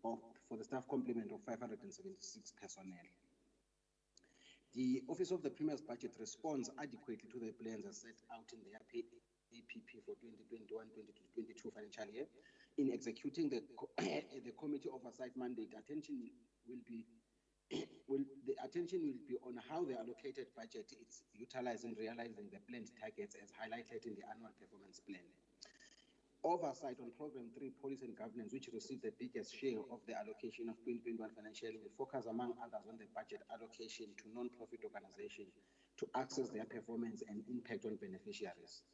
for the staff complement of 576 personnel. The Office of the Premier's budget responds adequately to the plans as set out in the APP for 2021-2022 financial year. In executing the committee oversight mandate, attention will be on how the allocated budget is utilized in realizing the planned targets as highlighted in the annual performance plan. Oversight on Program 3, Policy and Governance, which received the biggest share of the allocation of 2021 financial year, will focus, among others, on the budget allocation to non-profit organizations to access their performance and impact on beneficiaries.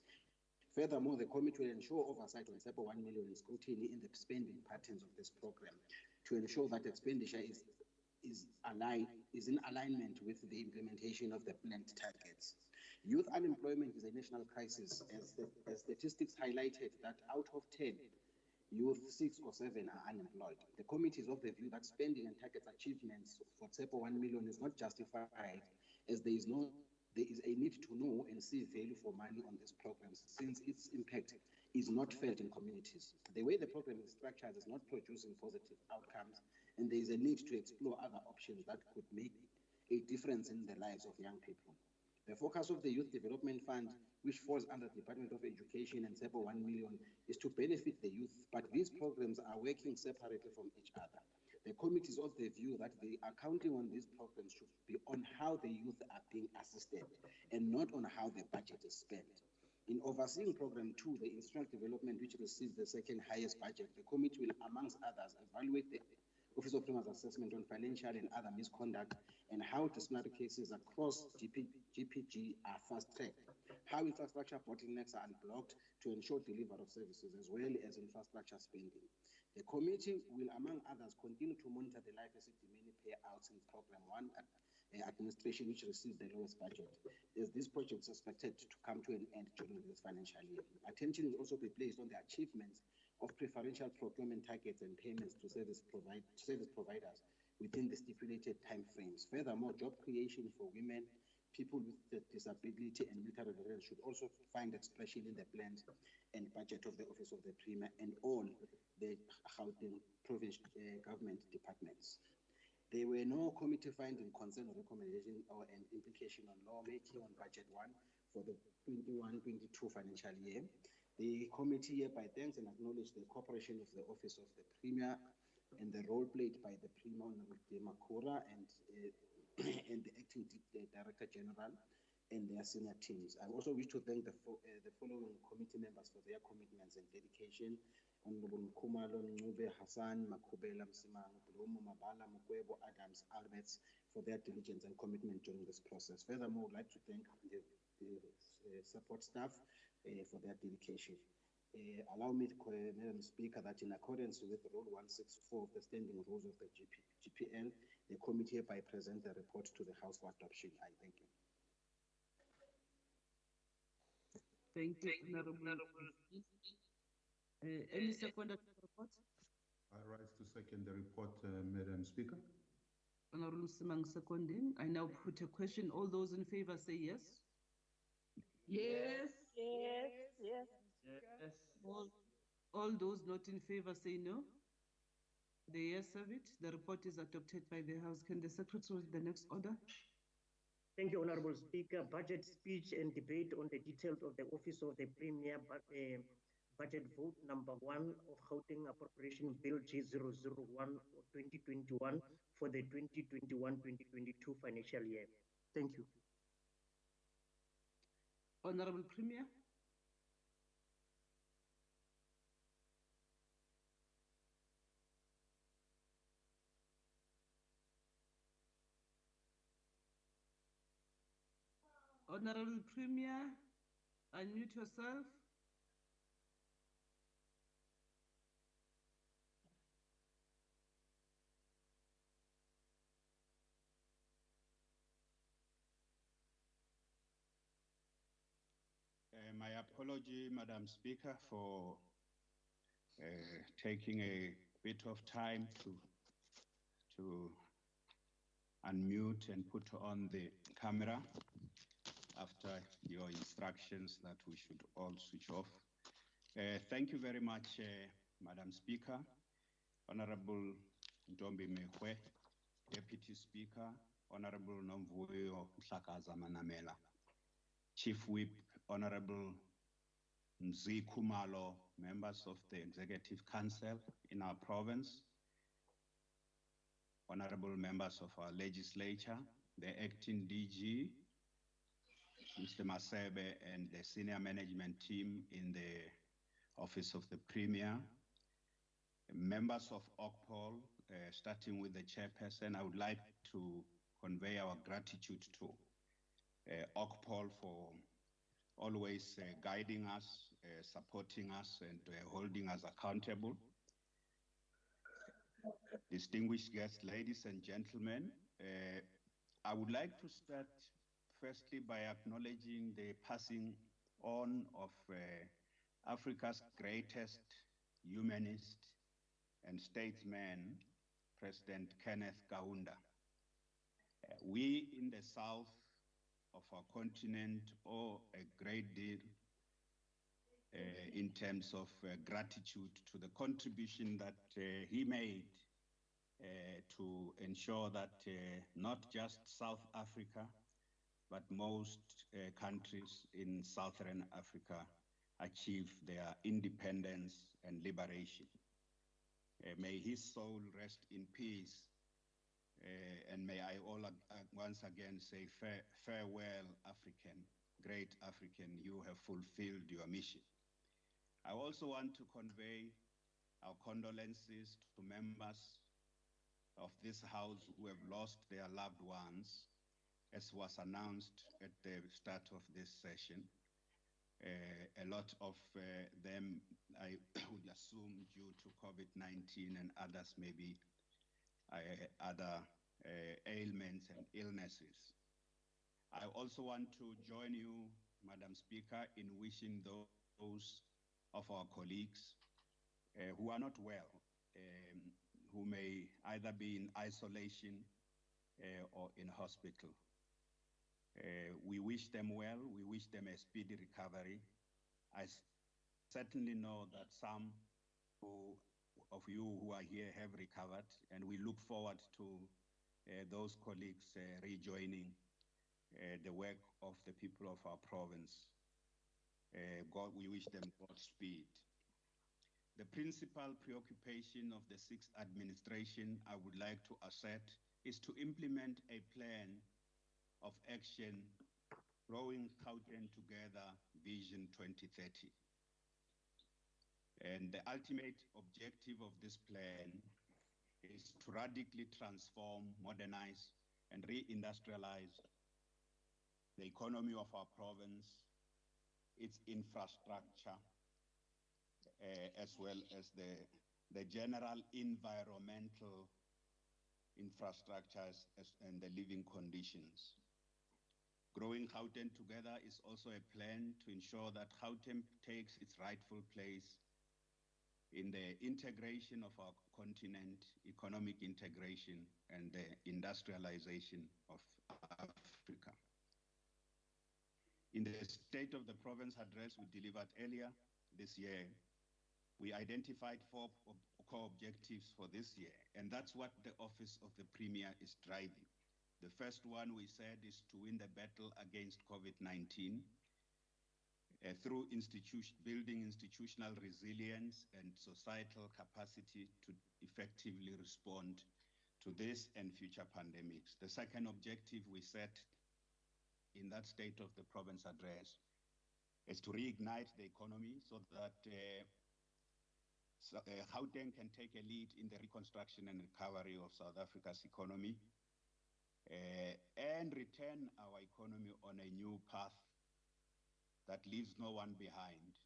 Furthermore, the committee will ensure oversight on SEPO 1 million and scrutiny in the spending patterns of this program to ensure that expenditure is in alignment with the implementation of the planned targets. Youth unemployment is a national crisis, as statistics highlighted that out of 10 youth, 6 or 7 are unemployed. The committee is of the view that spending and target achievements for SEPO 1 million is not justified, as there is a need to know and see value for money on these programs, since its impact is not felt in communities. The way the program is structured is not producing positive outcomes, and there is a need to explore other options that could make a difference in the lives of young people. The focus of the Youth Development Fund, which falls under the Department of Education and SEPO 1 million, is to benefit the youth, but these programs are working separately from each other. The committee is of the view that the accounting on these programs should be on how the youth are being assisted and not on how the budget is spent. In overseeing Program 2, the Institutional Development, which receives the second highest budget, the committee will, amongst others, evaluate the Office of Premier's assessment on financial and other misconduct and how disciplinary cases across GPG are fast-tracked, how infrastructure bottlenecks are unblocked to ensure delivery of services, as well as infrastructure spending. The committee will, among others, continue to monitor the life asset many payouts in Program 1 administration, which receives the lowest budget, as this project is expected to come to an end during this financial year. Attention will also be placed on the achievements of preferential procurement targets and payments to service providers within the stipulated timeframes. Furthermore, job creation for women, people with disability and military veterans should also find expression in the plans and budget of the Office of the Premier and all the Gauteng provincial government departments. There were no committee finding, concern, or recommendation or an implication on lawmaking on Budget 1 for the 21-22 financial year. The committee hereby thanks and acknowledges the cooperation of the Office of the Premier and the role played by the Premier, Honorable Makura, and the Acting Director General and their senior teams. I also wish to thank the following committee members for their commitments and dedication: Honorable Nkumalo Ncube, Hassan, Makubela Msimang, Blomo, Mabala, Mukwebo, Adams, Alberts for their diligence and commitment during this process. Furthermore, I would like to thank the support staff for their dedication. Allow me, Madam Speaker, that in accordance with Rule 164 of the Standing Rules of the GPL, the committee hereby present the report to the House for adoption. I thank you. Thank you, Honorable. Any second report? I rise to second the report, Madam Speaker. Honorable Simang seconding. I now put a question. All those in favor say yes. Yes. Yes. Yes. Yes. All those not in favor say no. The yes have it. The report is adopted by the House. Can the Secretary read the next order? Thank you, Honorable Speaker. Budget speech and debate on the details of the Office of the Premier budget vote number 1 of Gauteng Appropriation Bill G001 of 2021 for the 2021-2022 financial year. Thank you. Honorable Premier. Honorable Premier, unmute yourself. My apology, Madam Speaker, for taking a bit of time to unmute and put on the camera after your instructions that we should all switch off. Thank you very much, Madam Speaker, honorable Ntombi Mehwe, Deputy Speaker, Honorable Nomvuyo Mhlakaza Manamela, Chief Whip, Honorable Mzi Khumalo, members of the Executive Council in our province, honorable members of our legislature, the acting DG, Mr. Masebe, and the senior management team in the Office of the Premier, members of OCPOL, starting with the chairperson. I would like to convey our gratitude to OCPOL for always guiding us, supporting us, and holding us accountable. Distinguished guests, ladies and gentlemen, I would like to start firstly by acknowledging the passing on of Africa's greatest humanist and statesman, President Kenneth Kaunda. We in the south of our continent owe a great deal in terms of gratitude to the contribution that he made to ensure that not just South Africa, but most countries in Southern Africa achieve their independence and liberation. May his soul rest in peace, and may I all once again say farewell, African, great African, you have fulfilled your mission. I also want to convey our condolences to members of this house who have lost their loved ones, as was announced at the start of this session. A lot of them, I would assume, due to COVID-19, and others maybe other ailments and illnesses. I also want to join you, Madam Speaker, in wishing those of our colleagues who are not well, who may either be in isolation or in hospital. We wish them well, we wish them a speedy recovery. I certainly know that some of you who are here have recovered, and we look forward to those colleagues rejoining the work of the people of our province. We wish them Godspeed. The principal preoccupation of the sixth administration, I would like to assert, is to implement a plan of action, growing Gauteng together, Vision 2030. And the ultimate objective of this plan is to radically transform, modernize, and re-industrialize the economy of our province, its infrastructure, as well as the general environmental infrastructures and the living conditions. Growing Gauteng together is also a plan to ensure that Gauteng takes its rightful place in the integration of our continent, economic integration, and the industrialization of Africa. In the State of the Province address we delivered earlier this year, we identified 4 core objectives for this year, and that's what the Office of the Premier is driving. The first one we said is to win the battle against COVID-19 through building institutional resilience and societal capacity to effectively respond to this and future pandemics. The second objective we set in that State of the Province address is to reignite the economy so that Gauteng can take a lead in the reconstruction and recovery of South Africa's economy and return our economy on a new path that leaves no one behind,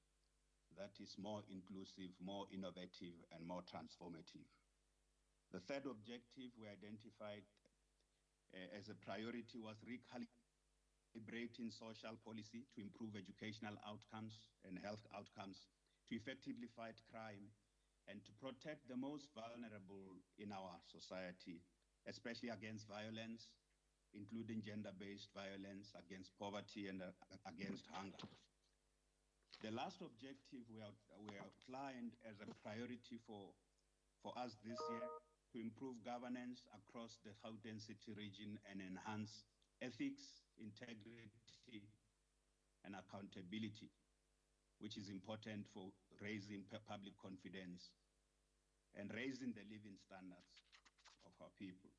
that is more inclusive, more innovative, and more transformative. The third objective we identified as a priority was recalibrating social policy to improve educational outcomes and health outcomes, to effectively fight crime, and to protect the most vulnerable in our society, especially against violence, including gender-based violence, against poverty, and against hunger. The last objective we outlined as a priority for us this year to improve governance across the Gauteng city region and enhance ethics, integrity, and accountability, which is important for raising public confidence and raising the living standards of our people.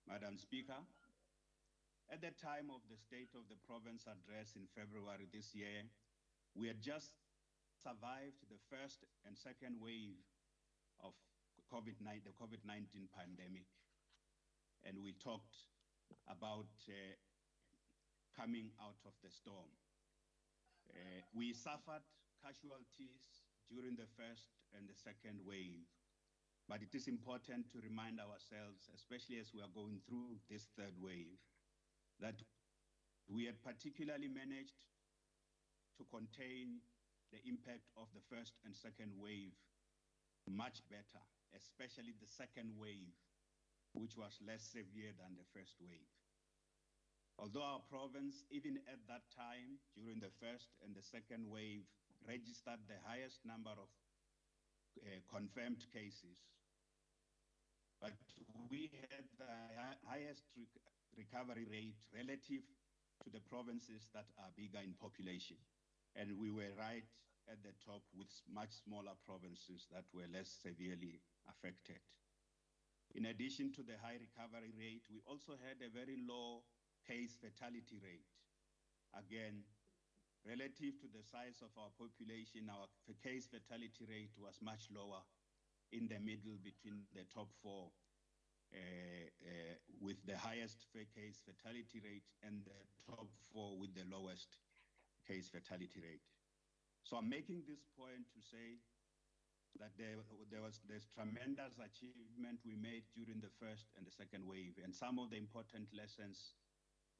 Madam Speaker, at the time of the State of the Province address in February this year, we had just survived the first and second wave of the COVID-19 pandemic, and we talked about coming out of the storm. We suffered casualties during the first and the second wave, but it is important to remind ourselves, especially as we are going through this third wave, that we had particularly managed to contain the impact of the first and second wave much better, especially the second wave, which was less severe than the first wave. Although our province, even at that time, during the first and the second wave, registered the highest number of confirmed cases, but we had the highest recovery rate relative to the provinces that are bigger in population. And we were right at the top with much smaller provinces that were less severely affected. In addition to the high recovery rate, we also had a very low case fatality rate. Again, relative to the size of our population, our case fatality rate was much lower, in the middle between the top four, with the highest case fatality rate and the top four with the lowest case fatality rate. So I'm making this point to say that there's tremendous achievement we made during the first and the second wave, and some of the important lessons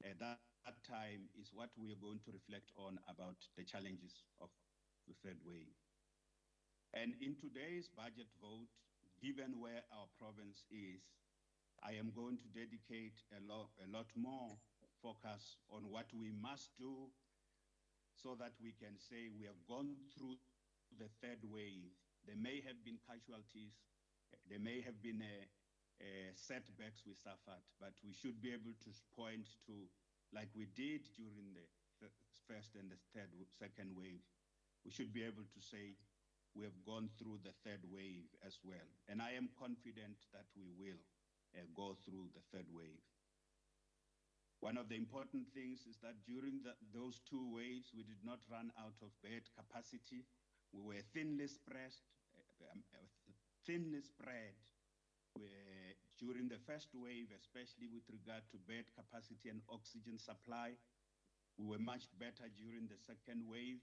at that time is what we are going to reflect on about the challenges of the third wave. And in today's budget vote, given where our province is, I am going to dedicate a lot more focus on what we must do so that we can say we have gone through the third wave. There may have been casualties, there may have been setbacks we suffered, but we should be able to point to, like we did during the first and the second wave, we should be able to say we have gone through the third wave as well. And I am confident that we will go through the third wave. One of the important things is that during those two waves, we did not run out of bed capacity. We were thinly spread during the first wave, especially with regard to bed capacity and oxygen supply. We were much better during the second wave,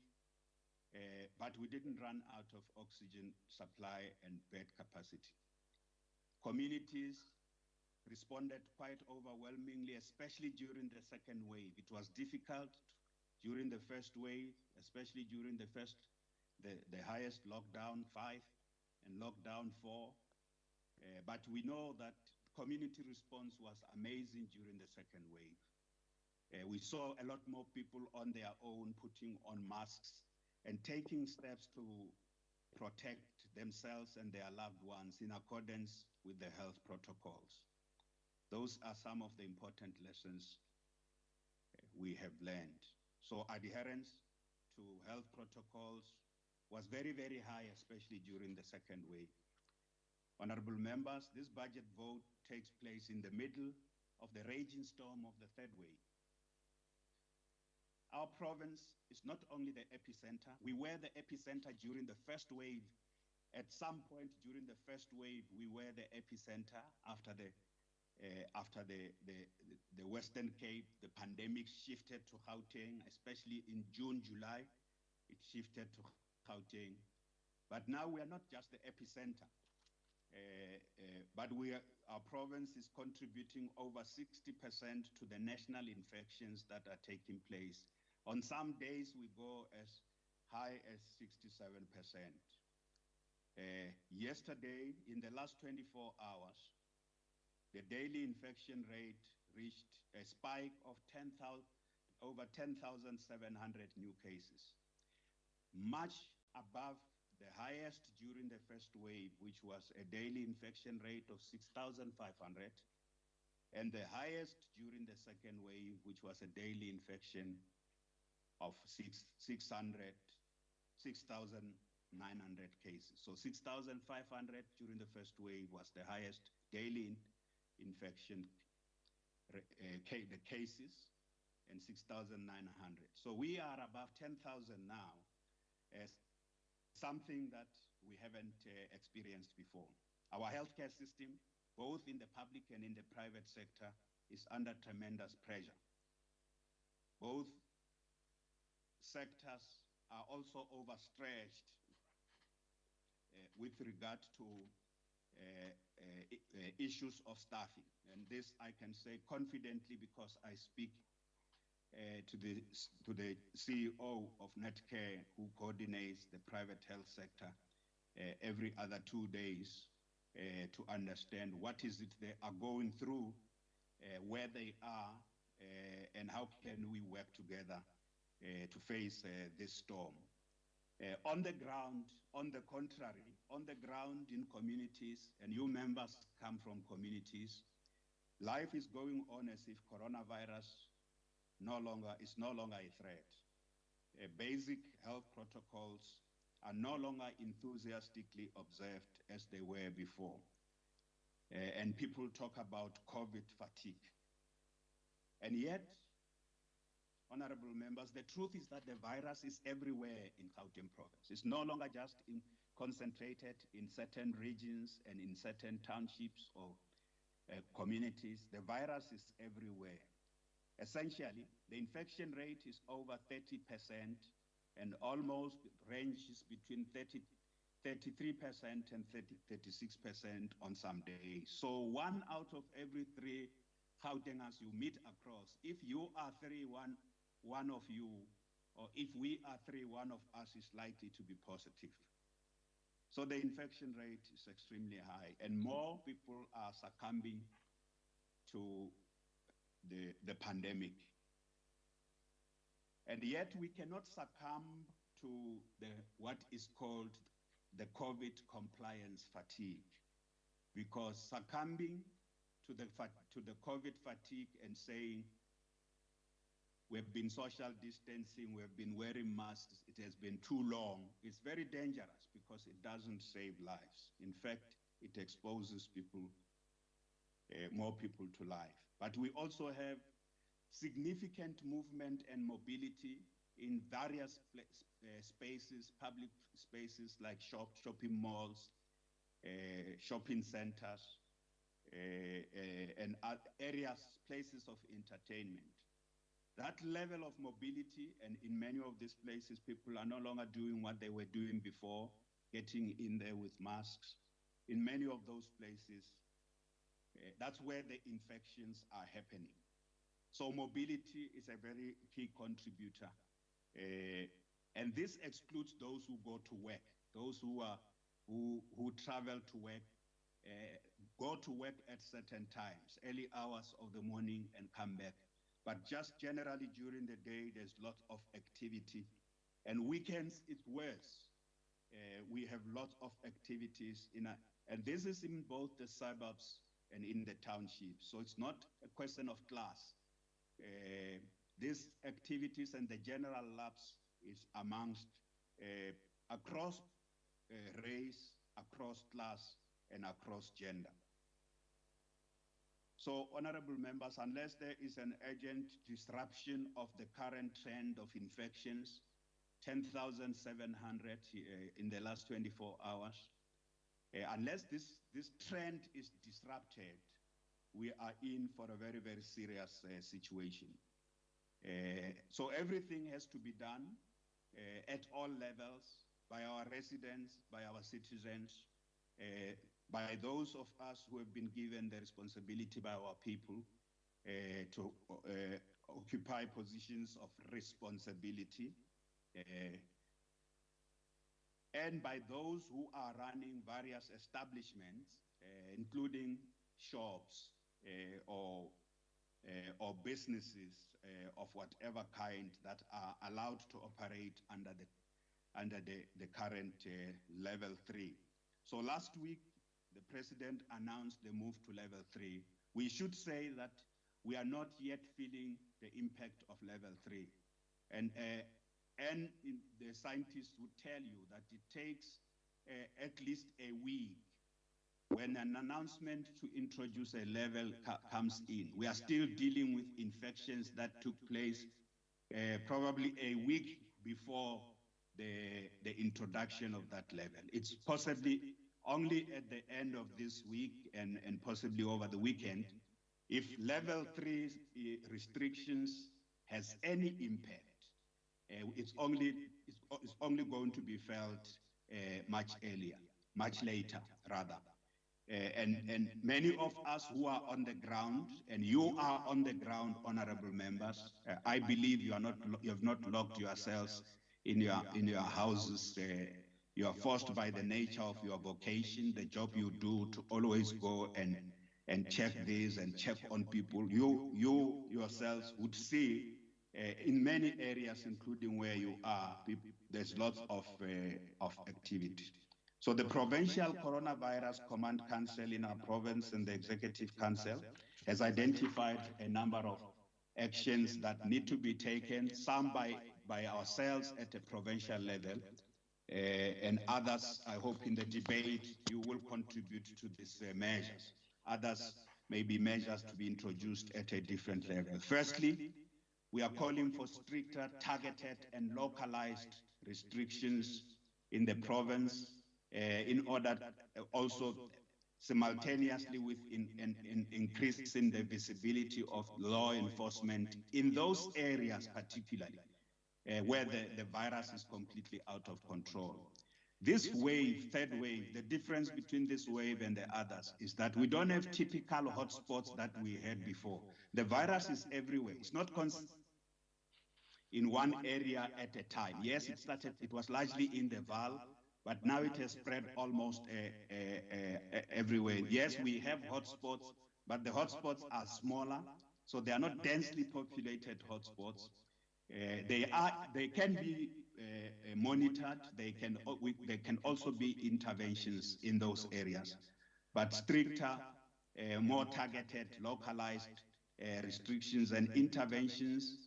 but we didn't run out of oxygen supply and bed capacity. Communities responded quite overwhelmingly, especially during the second wave. It was difficult during the first wave, especially during the highest lockdown 5 and lockdown 4. But we know that community response was amazing during the second wave. We saw a lot more people on their own putting on masks and taking steps to protect themselves and their loved ones in accordance with the health protocols. Those are some of the important lessons we have learned. So adherence to health protocols was very, very high, especially during the second wave. Honorable members, this budget vote takes place in the middle of the raging storm of the third wave. Our province is not only the epicenter. We were the epicenter during the first wave. At some point during the first wave, we were the epicenter after the Western Cape. The pandemic shifted to Gauteng, especially in June, July. It shifted to Gauteng. But now we are not just the epicenter, but our province is contributing over 60% to the national infections that are taking place. On some days, we go as high as 67%. Yesterday, in the last 24 hours, the daily infection rate reached a spike of over 10,700 new cases, much above the highest during the first wave, which was a daily infection rate of 6,500, and the highest during the second wave, which was a daily infection of 6,900 cases. So 6,500 during the first wave was the highest daily infection, the cases, and 6,900. So we are above 10,000 now, something that we haven't experienced before. Our healthcare system, both in the public and in the private sector, is under tremendous pressure. Both sectors are also overstretched with regard to issues of staffing. And this I can say confidently because I speak to the CEO of Netcare, who coordinates the private health sector every other 2 days to understand what is it they are going through, where they are, and how can we work together to face this storm. On the ground, on the contrary, on the ground in communities, and you members come from communities, life is going on as if coronavirus is no longer a threat. Basic health protocols are no longer enthusiastically observed as they were before. And people talk about COVID fatigue. And yet, honorable members, the truth is that the virus is everywhere in Gauteng province. It's no longer just concentrated in certain regions and in certain townships or communities. The virus is everywhere. Essentially, the infection rate is over 30% and almost ranges between 33% and 36% on some days. So 1 out of every 3 Gautengers you meet across, if you are 3, one of you, or if we are 3, one of us is likely to be positive. So the infection rate is extremely high, and more people are succumbing to the pandemic. And yet we cannot succumb to what is called the COVID compliance fatigue, because succumbing to the COVID fatigue and saying we've been social distancing, we've been wearing masks, it has been too long, it's very dangerous because it doesn't save lives. In fact, it exposes people, more people to life. But we also have significant movement and mobility in various spaces, public spaces like shopping malls, shopping centers, and areas, places of entertainment. That level of mobility, and in many of these places, people are no longer doing what they were doing before, getting in there with masks. In many of those places, that's where the infections are happening. So mobility is a very key contributor. And this excludes those who go to work, those who travel to work, go to work at certain times, early hours of the morning and come back. But just generally during the day, there's lots of activity. And weekends, it's worse. We have lots of activities and this is in both the suburbs and in the township. So it's not a question of class. These activities and the general lapse is amongst, across race, across class, and across gender. So, honorable members, unless there is an urgent disruption of the current trend of infections, 10,700 in the last 24 hours, unless this trend is disrupted, we are in for a very, very serious situation. So everything has to be done at all levels by our residents, by our citizens, by those of us who have been given the responsibility by our people to occupy positions of responsibility, and by those who are running various establishments, including shops or businesses of whatever kind that are allowed to operate under under the current level 3. So last week, the president announced the move to level 3. We should say that we are not yet feeling the impact of level 3. And the scientists would tell you that it takes at least a week when an announcement to introduce a level comes in. We are still dealing with infections that took place probably a week before the introduction of that level. It's possibly only at the end of this week and possibly over the weekend, if level 3 restrictions has any impact, it's only going to be felt much later rather. And many of us who are on the ground, and you are on the ground, honorable members, I believe you have not locked yourselves in your houses. You are forced by the nature of your vocation, the job you do, to always go and check this and check on people. You yourselves would see in many areas, including where you are, there's lots of activity. So the Provincial Coronavirus Command Council in our province and the Executive Council has identified a number of actions that need to be taken, some by ourselves at a provincial level, and others, I hope in the debate, you will contribute to these measures. Others may be measures to be introduced at a different level. Firstly, we are calling for stricter, targeted, and localized restrictions in the province in order also simultaneously with increasing the visibility of law enforcement in those areas, particularly where the virus is completely out of control. This wave, third wave, the difference between this wave and the others is that we don't have typical hotspots that we had before. The virus is everywhere. It's not in one area at a time. Yes, it was largely in the Val, but now it has spread almost everywhere. Yes, we have hotspots, but the hotspots are smaller, so they are not densely populated hotspots. They can be monitored. They can also be interventions in those areas, but stricter, more targeted, localized restrictions and interventions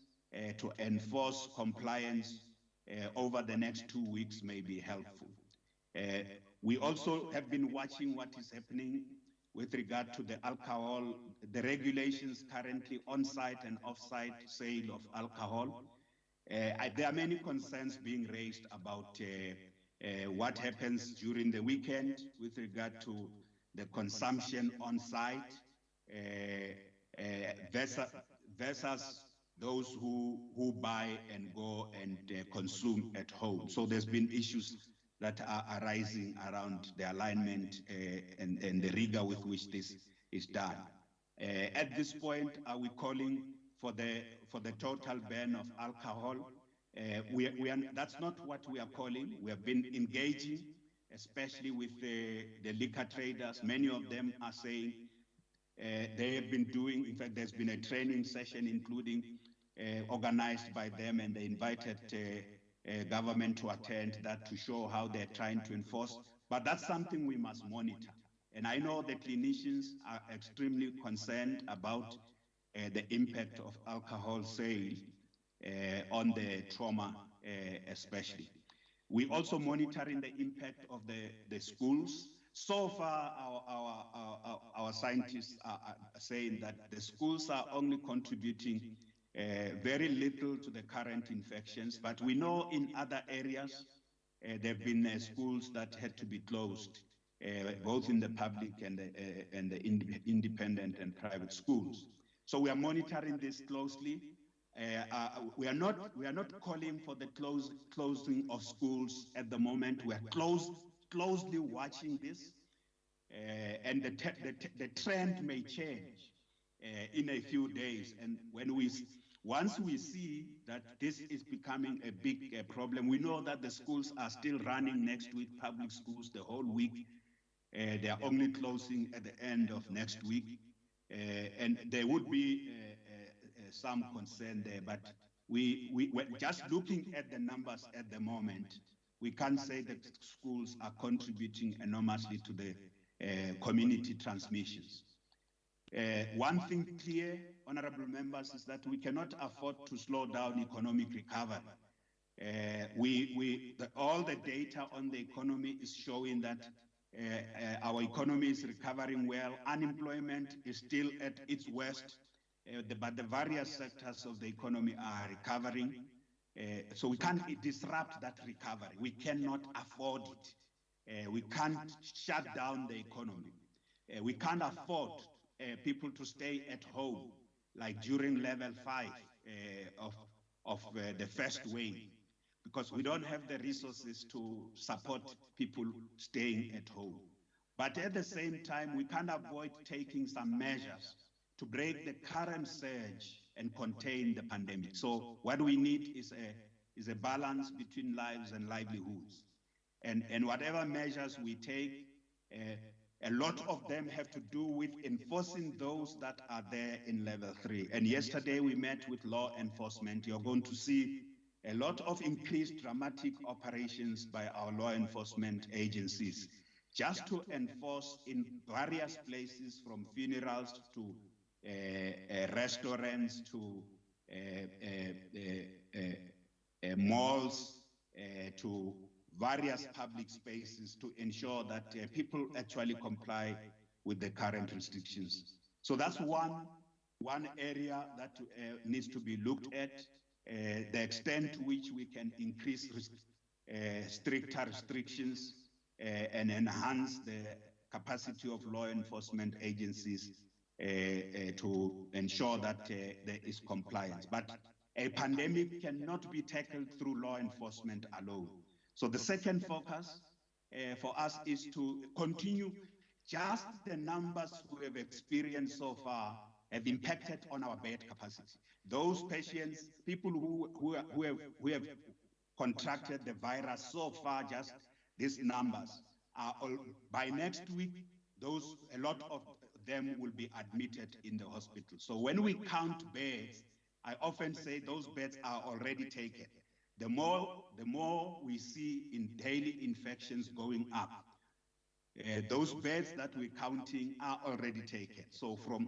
to enforce compliance over the next 2 weeks may be helpful. We also have been watching what is happening with regard to the alcohol, the regulations currently on-site and off-site sale of alcohol. There are many concerns being raised about what happens during the weekend with regard to the consumption on-site versus those who buy and go and consume at home. So there's been issues that are arising around the alignment and the rigor with which this is done. At this point, are we calling for the total ban of alcohol? That's not what we are calling. We have been engaging, especially with the liquor traders. Many of them are saying they have been doing, in fact, there's been a training session including organized by them, and they invited government to attend that to show how they're trying to enforce. But that's something we must monitor. And I know the clinicians are extremely concerned about the impact of alcohol sale on the trauma especially. We're also monitoring the impact of the schools. So far, our scientists are saying that the schools are only contributing very little to the current infections, but we know in other areas there have been schools that had to be closed, both in the public and the independent and private schools. So we are monitoring this closely. We are not calling for the closing of schools at the moment. We are closely watching this, and the trend may change in a few days. And once we see that this is becoming a big problem, we know that the schools are still running next week, public schools the whole week. They are only closing at the end of next week, and there would be some concern there. But we're just looking at the numbers at the moment. we can't say that schools are contributing enormously to the community transmissions. One thing clear, honorable members, is that we cannot afford to slow down economic recovery. All the data on the economy is showing that our economy is recovering well. Unemployment is still at its worst, but the various sectors of the economy are recovering. So we can't disrupt that recovery. We cannot afford it. We can't shut down the economy. We can't afford people to stay at home like during level 5 of the first wave, because we don't have the resources to support people staying at home. But at the same time, we can't avoid taking some measures to break the current surge and contain the pandemic. So what we need is a balance between lives and livelihoods. And whatever measures we take, a lot of them have to do with enforcing those that are there in level 3. And yesterday we met with law enforcement. You're going to see a lot of increased dramatic operations by our law enforcement agencies just to enforce in various places, from funerals to restaurants to malls to various public spaces, to ensure that people actually comply with the current restrictions. So that's one area that needs to be looked at, the extent to which we can increase stricter restrictions and enhance the capacity of law enforcement agencies to ensure that there is compliance. But a pandemic cannot be tackled through law enforcement alone. So the second focus for us is to continue. Just the numbers we have experienced so far have impacted on our bed capacity. Those patients, people who have contracted the virus so far, just these numbers are all, by next week, a lot of them will be admitted in the hospital. So when we count beds, I often say those beds are already taken. The more we see in daily infections going up, those beds that we're counting are already taken. So from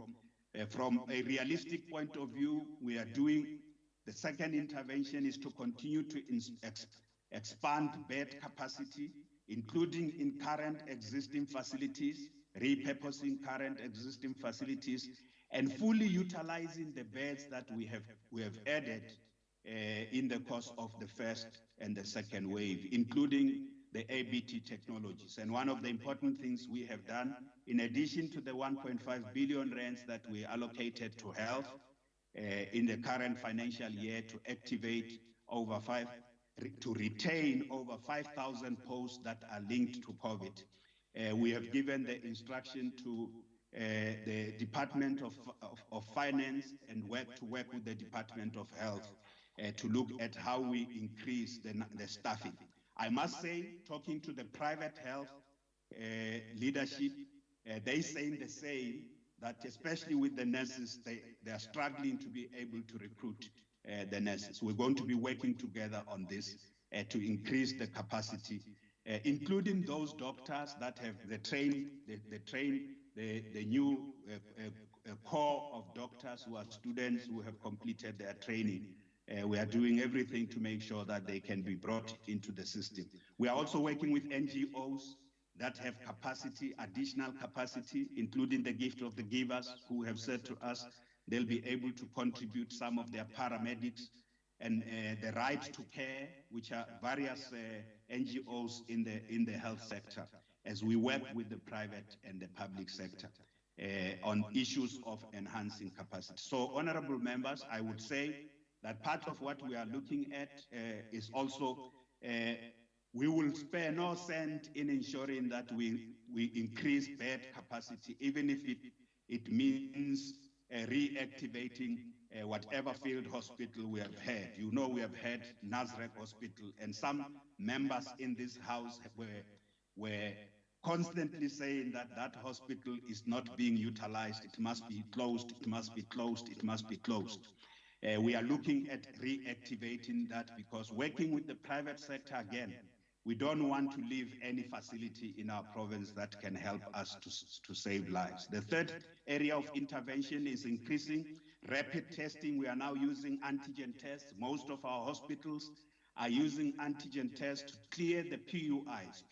a realistic point of view, we are doing, the second intervention is to continue to expand bed capacity, including in current existing facilities, repurposing current existing facilities, and fully utilizing the beds that we have added in the course of the first and the second wave, including the ABT technologies. And one of the important things we have done, in addition to the 1.5 billion rands that we allocated to health in the current financial year to activate to retain over 5,000 posts that are linked to COVID, we have given the instruction to the Department of Finance and to work with the Department of Health to look at how we increase the staffing. I must say, talking to the private health leadership, they saying the same, that especially with the nurses, they are struggling to be able to recruit the nurses. We're going to be working together on this to increase the capacity, including those doctors that have the new core of doctors who are students who have completed their training. We are doing everything to make sure that they can be brought into the system. We are also working with NGOs that have capacity, additional capacity, including the Gift of the Givers, who have said to us they'll be able to contribute some of their paramedics, and the Right to Care, which are various NGOs in the health sector, as we work with the private and the public sector on issues of enhancing capacity. So, honorable members, I would say that part of what we are looking at is also we will spare no cent in ensuring that we increase bed capacity, even if it means reactivating whatever field hospital we have had. You know, we have had Nazareth Hospital, and some members in this house were constantly saying that that hospital is not being utilized. It must be closed, it must be closed, it must be closed. We are looking at reactivating that, because working with the private sector again, We don't want to leave any facility in our province that can help us to save lives. The third area of intervention is increasing rapid testing. We are now using antigen tests. Most of our hospitals are using antigen tests to clear the PUIs,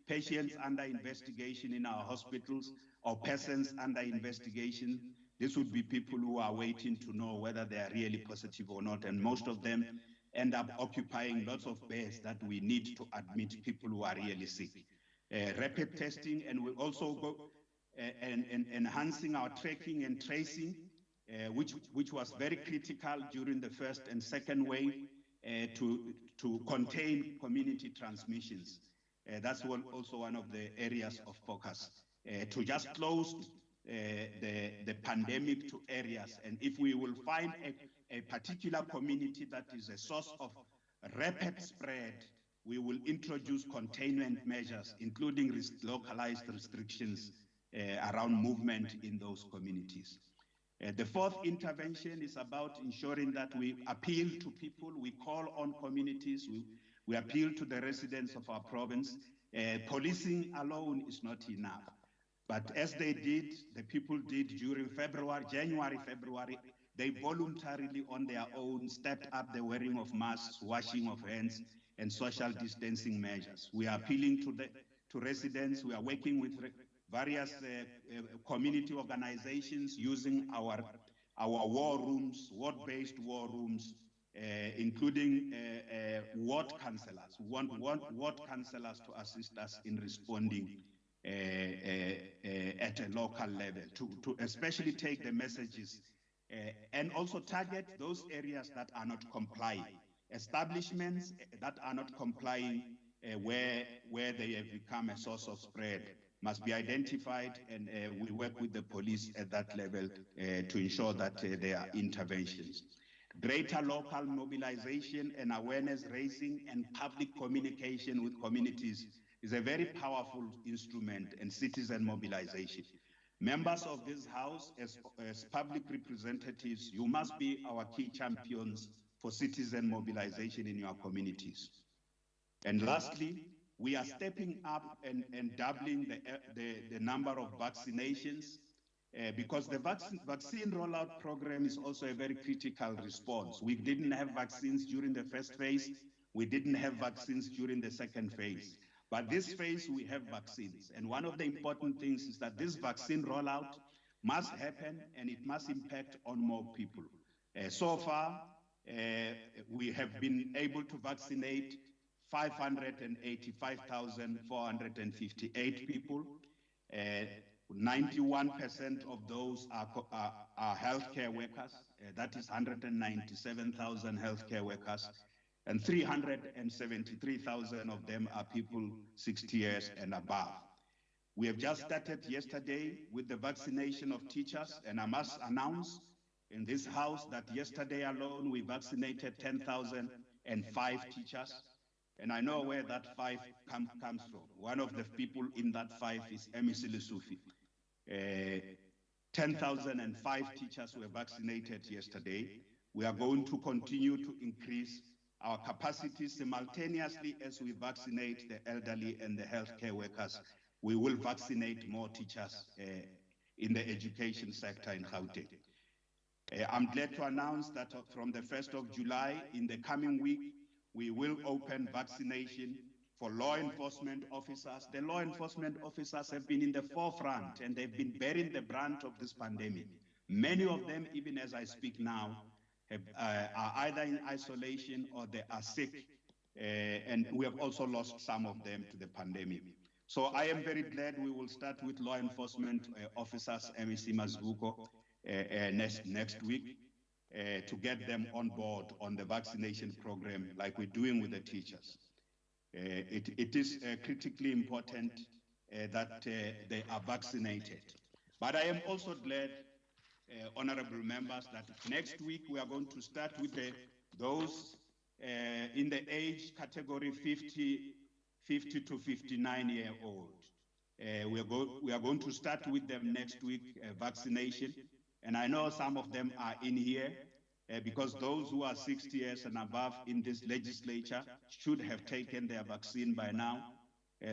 patients under investigation in our hospitals, or persons under investigation. This would be people who are waiting to know whether they are really positive or not, and most of them end up occupying lots of beds that we need to admit people who are really sick. Rapid testing, and we also go enhancing our tracking and tracing, which was very critical during the first and second wave to contain community transmissions. That's also one of the areas of focus, to just close the pandemic to areas. And if we will find a particular community that is a source of rapid spread, we will introduce containment measures, including localized restrictions around movement in those communities. The fourth intervention is about ensuring that we appeal to people, we call on communities, we appeal to the residents of our province. Policing alone is not enough. But as they did, the people did during January, February, they voluntarily on their own stepped up the wearing of masks, washing of hands, and social distancing measures. We are appealing to residents. We are working with various community organizations using our war rooms, ward-based war rooms, including ward councillors. We want ward councillors to assist us in responding at a local level, to especially take the messages and also target those areas that are not complying. Establishments that are not complying, where they have become a source of spread, must be identified, and we work with the police at that level to ensure that there are interventions. Greater local mobilization and awareness raising and public communication with communities is a very powerful instrument in citizen mobilization. Members of this House, as public representatives, you must be our key champions for citizen mobilization in your communities. And lastly, we are stepping up and doubling the number of vaccinations because the vaccine rollout program is also a very critical response. We didn't have vaccines during the first phase. We didn't have vaccines during the second phase. But this phase, we have vaccines. And one of the important things is that this vaccine rollout must happen, and it must impact on more people. So far, we have been able to vaccinate 585,458 people. 91% of those are healthcare workers. That is 197,000 healthcare workers. And 373,000 of them are people 60 years and above. We have just started yesterday with the vaccination of teachers, and I must announce in this House that yesterday alone we vaccinated 10,005 teachers. And I know where that 5 comes from. One of the people in that 5 is Emisi Lesufi. 10,005 teachers were vaccinated yesterday. We are going to continue to increase our capacity simultaneously as we vaccinate the elderly and the healthcare workers. We will vaccinate more teachers in the education sector in Gauteng. I'm glad to announce that from the 1st of July, in the coming week, we will open vaccination for law enforcement officers. The law enforcement officers have been in the forefront, and they've been bearing the brunt of this pandemic. Many of them, even as I speak now, are either in isolation or they are sick, and we have also lost some of them to the pandemic. So I am very glad we will start with law enforcement officers, MEC Mazvuko, next week, to get them on board on the vaccination program like we're doing with the teachers. It is critically important that they are vaccinated. But I am also glad, honorable members, that next week we are going to start with those in the age category 50 to 59-year-old. We are going to start with them next week, vaccination. And I know some of them are in here. because those who are 60 years and above in this legislature should have taken their vaccine by now.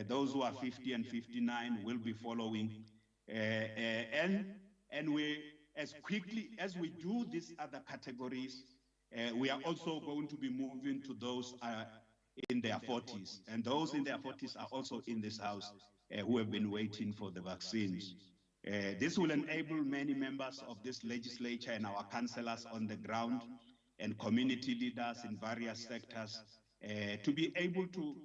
Those who are 50 and 59 will be following. And we, as quickly as we do these other categories, we are also going to be moving to those in their 40s. And those in their 40s are also in this house who have been waiting for the vaccines. This will enable many members of this legislature and our councillors on the ground and community leaders in various sectors to be able to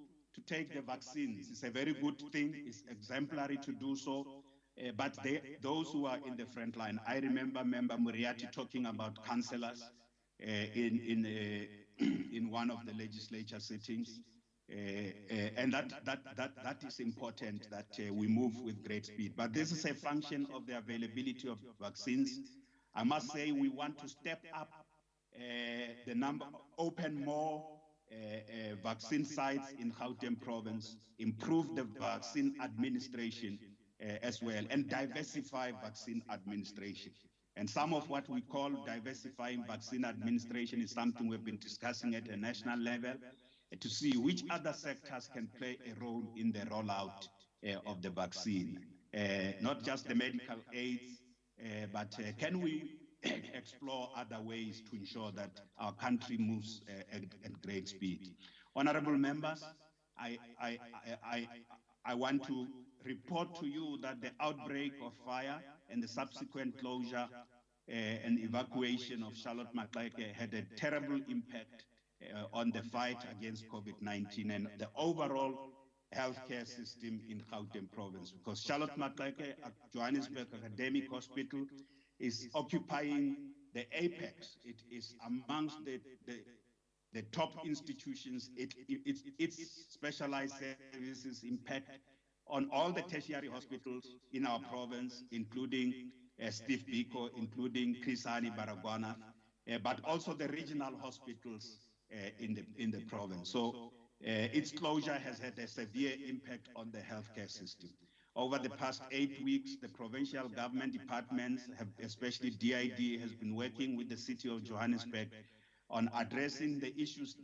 take the vaccines. It's a very good thing. It's exemplary to do so. But those who are in the front line, I remember Member Muriati talking about councillors in one of the legislature sittings. And that is important that we move with great speed. But this is a function of the availability of vaccines. I must say we want to step up the number, open more vaccine sites in Gauteng province, improve the vaccine administration as well, and diversify vaccine administration. And some of what we call diversifying vaccine administration is something we've been discussing at a national level to see which other sectors can play a role in the rollout of the vaccine. Not just the medical aids, but can we explore other ways to ensure that our country moves at great speed. Honorable members, I want to report to you that the outbreak of fire and the subsequent closure and evacuation of Charlotte Maxeke had a terrible impact on the fight against COVID-19 and the overall healthcare system in Gauteng province, because Charlotte Maxeke at Johannesburg Academic Hospital is occupying the apex. It is amongst the top institutions. Its specialized services impact on all the tertiary hospitals in our province, including Steve Biko, including Chris Hani Baragwana, but also the regional hospitals in the province. So its closure has had a severe impact on the healthcare system. Over the past 8 weeks, the provincial government departments, especially DID, has been working with the city of Johannesburg on addressing the issues,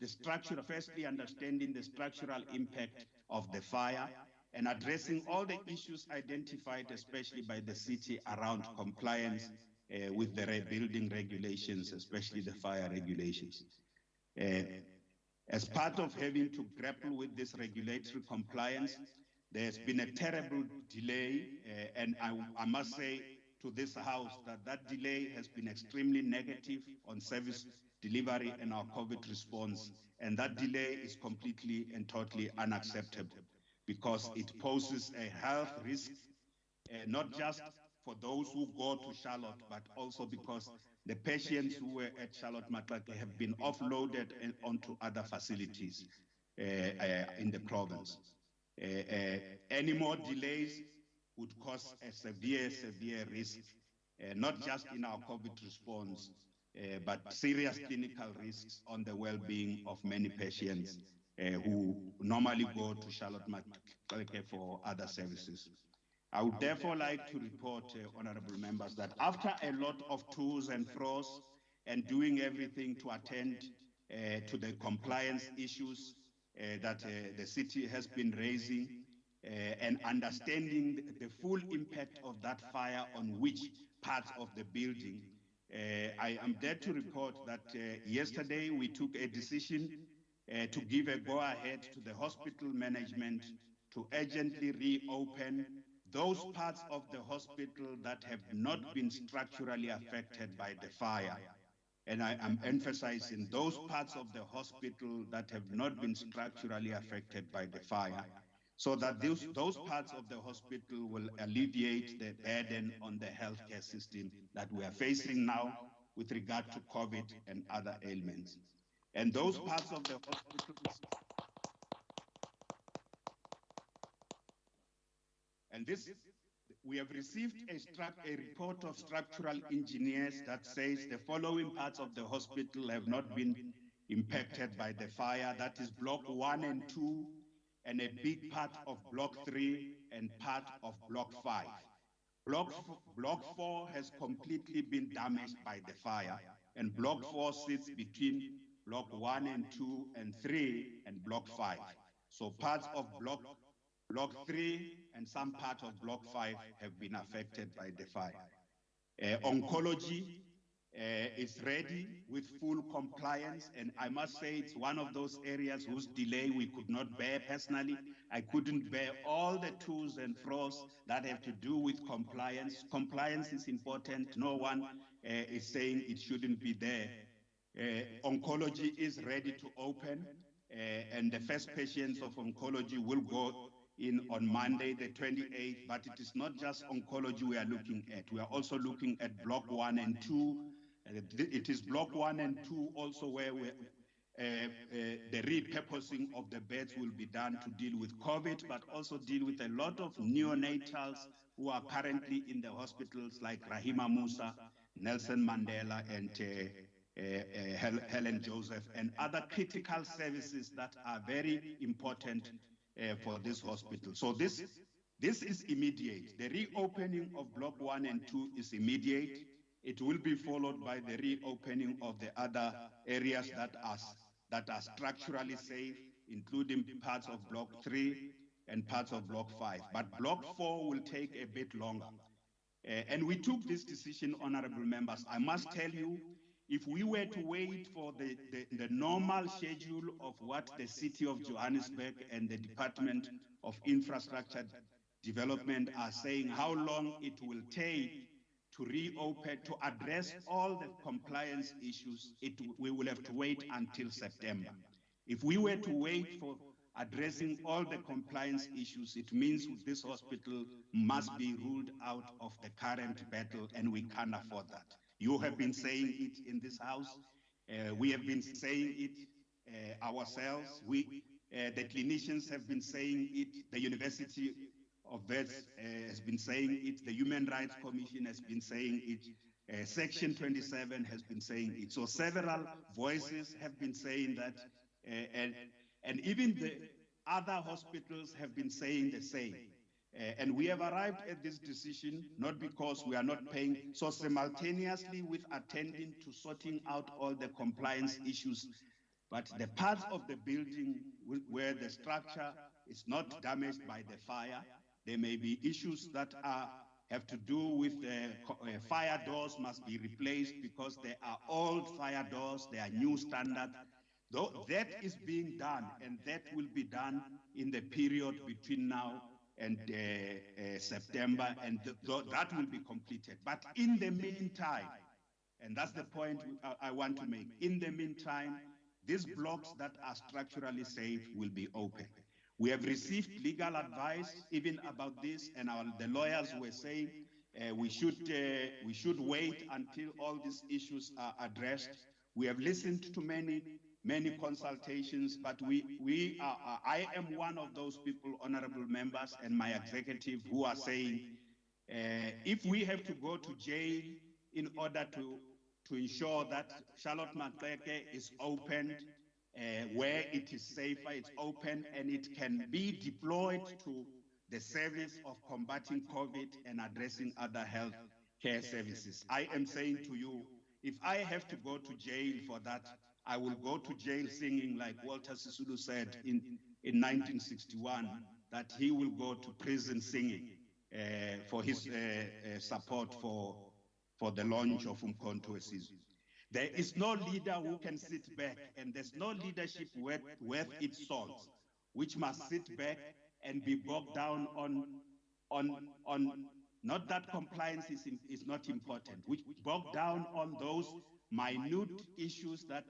firstly understanding the structural impact of the fire and addressing all the issues identified, especially by the city around compliance with the rebuilding regulations, especially the fire regulations. As part of having to grapple with this regulatory compliance, there's been a terrible delay, and I must say to this House that delay has been extremely negative on service delivery and our COVID response, and that delay is completely and totally unacceptable because it poses a health risk, not just for those who go to Charlotte, but also because the patients who were at Charlotte Maxeke have been offloaded onto other facilities in the province. Any more delays would cause a severe risk, not just in our COVID response, but serious clinical risks on the well-being of many patients who normally go to Charlotte Maxeke for other services. I would therefore like to report, honorable members, that after a lot of tours and fro's and doing everything to attend to the compliance issues that the city has been raising and understanding the full impact of that fire on which parts of the building, I am there to report that yesterday we took a decision to give a go-ahead to the hospital management to urgently reopen those parts of the hospital that have not been structurally affected by the fire. And I am emphasizing those parts of the hospital that have not been structurally affected by the fire, so that those parts of the hospital will alleviate the burden on the healthcare system that we are facing now with regard to COVID and other ailments. And those parts of the hospitals, and this, we have received a report of structural engineers that says the following parts of the hospital have not been impacted by the fire. That is block 1 and 2, and a big part of block 3 and part of block 5. Block 4 has completely been damaged by the fire, and Block 4 sits between Block 1 and 2 and 3 and Block 5. So parts of Block 3 and some part of Block 5 have been affected by the fire. Oncology is ready with full compliance, and I must say it's one of those areas whose delay we could not bear personally. I couldn't bear all the to's and fro's that have to do with compliance. Compliance is important. No one is saying it shouldn't be there. Oncology is ready to open, and the first patients of oncology will go in on Monday, the 28th, but it is not just oncology we are looking at. We are also looking at Block 1 and 2. It is Block 1 and 2 also where the repurposing of the beds will be done to deal with COVID, but also deal with a lot of neonatals who are currently in the hospitals like Rahima Musa, Nelson Mandela, and Helen Joseph, and other critical services that are very important for this hospital. So this is immediate. The reopening of Block 1 and 2 is immediate. It will be followed by the reopening of the other areas that are structurally safe, including parts of Block 3 and parts of Block 5. But Block 4 will take a bit longer. And we took this decision, honorable members. I must tell you, if we were to wait for the normal schedule of what the City of Johannesburg and the Department of Infrastructure Development are saying, how long it will take to reopen, to address all the compliance issues, we will have to wait until September. If we were to wait for addressing all the compliance issues, it means this hospital must be ruled out of the current battle, and we can't afford that. You have been saying it in this house. We have been saying it ourselves. The clinicians have been saying it. The University of Vets has been saying it. The Human Rights Commission has been saying it. Section 27 has been saying it. So several voices have been saying that, and even the other hospitals have been saying the same. And we have arrived at this decision not because we are not paying. So simultaneously with attending to sorting out all the compliance issues, but the parts of the building where the structure is not damaged by the fire, there may be issues that have to do with fire doors must be replaced because they are old fire doors, they are new standard. Though that is being done, and that will be done in the period between now and September, and that will be completed. But in the meantime, and that's the point I want to make, in the meantime, these blocks that are structurally safe will be open. We have received legal advice even about this, and the lawyers were saying we should wait until all these issues are addressed. We have listened to many consultations, but I am one of those people, honorable members, and my executive who are saying, if we have to go to jail in order to ensure that Charlotte Maxeke is opened, where it is safer, it's open, and it can be deployed to the service of combating COVID and addressing other health care services. I am saying to you, if I have to go to jail for that, I will go to jail singing like Walter Sisulu said in 1961, that he will go to prison singing for his support for the launch of Umkhonto weSizwe. There is no leader who can sit back, and there's no leadership worth its salt, which must sit back and be bogged down on not that compliance is not important, which bogged down on those minute issues that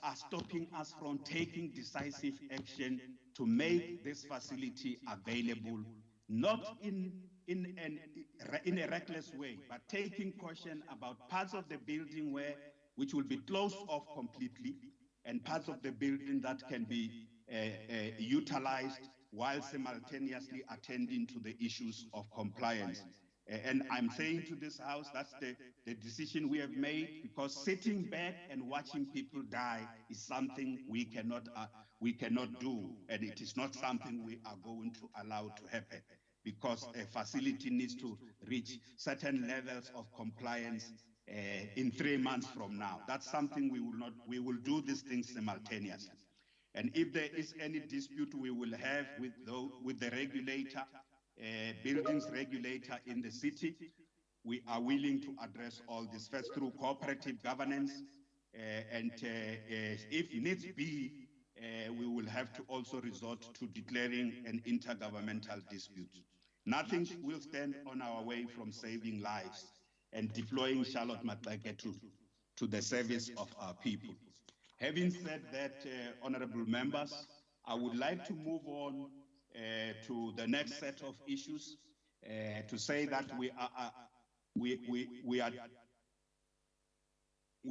are stopping us from taking decisive action to make this facility available, not in a reckless way, but taking caution about parts of the building which will be closed off completely, and parts of the building that can be utilized while simultaneously attending to the issues of compliance. And I'm saying to this house, that's the decision we have made, because sitting back and watching people die is something we cannot do, and it is not something we are going to allow to happen. because a facility needs to reach certain levels of compliance in 3 months from now. That's something we will do these things simultaneously. And if there is any dispute we will have with the regulator, buildings regulator in the city, we are willing to address all this first through cooperative governance, and if needs be, we will have to also resort to declaring an intergovernmental dispute. Nothing will stand on our way from saving lives and deploying Charlotte Maxeke to the service of our people. Having said that, honorable members, I would like to move on to the next set of issues, to say that we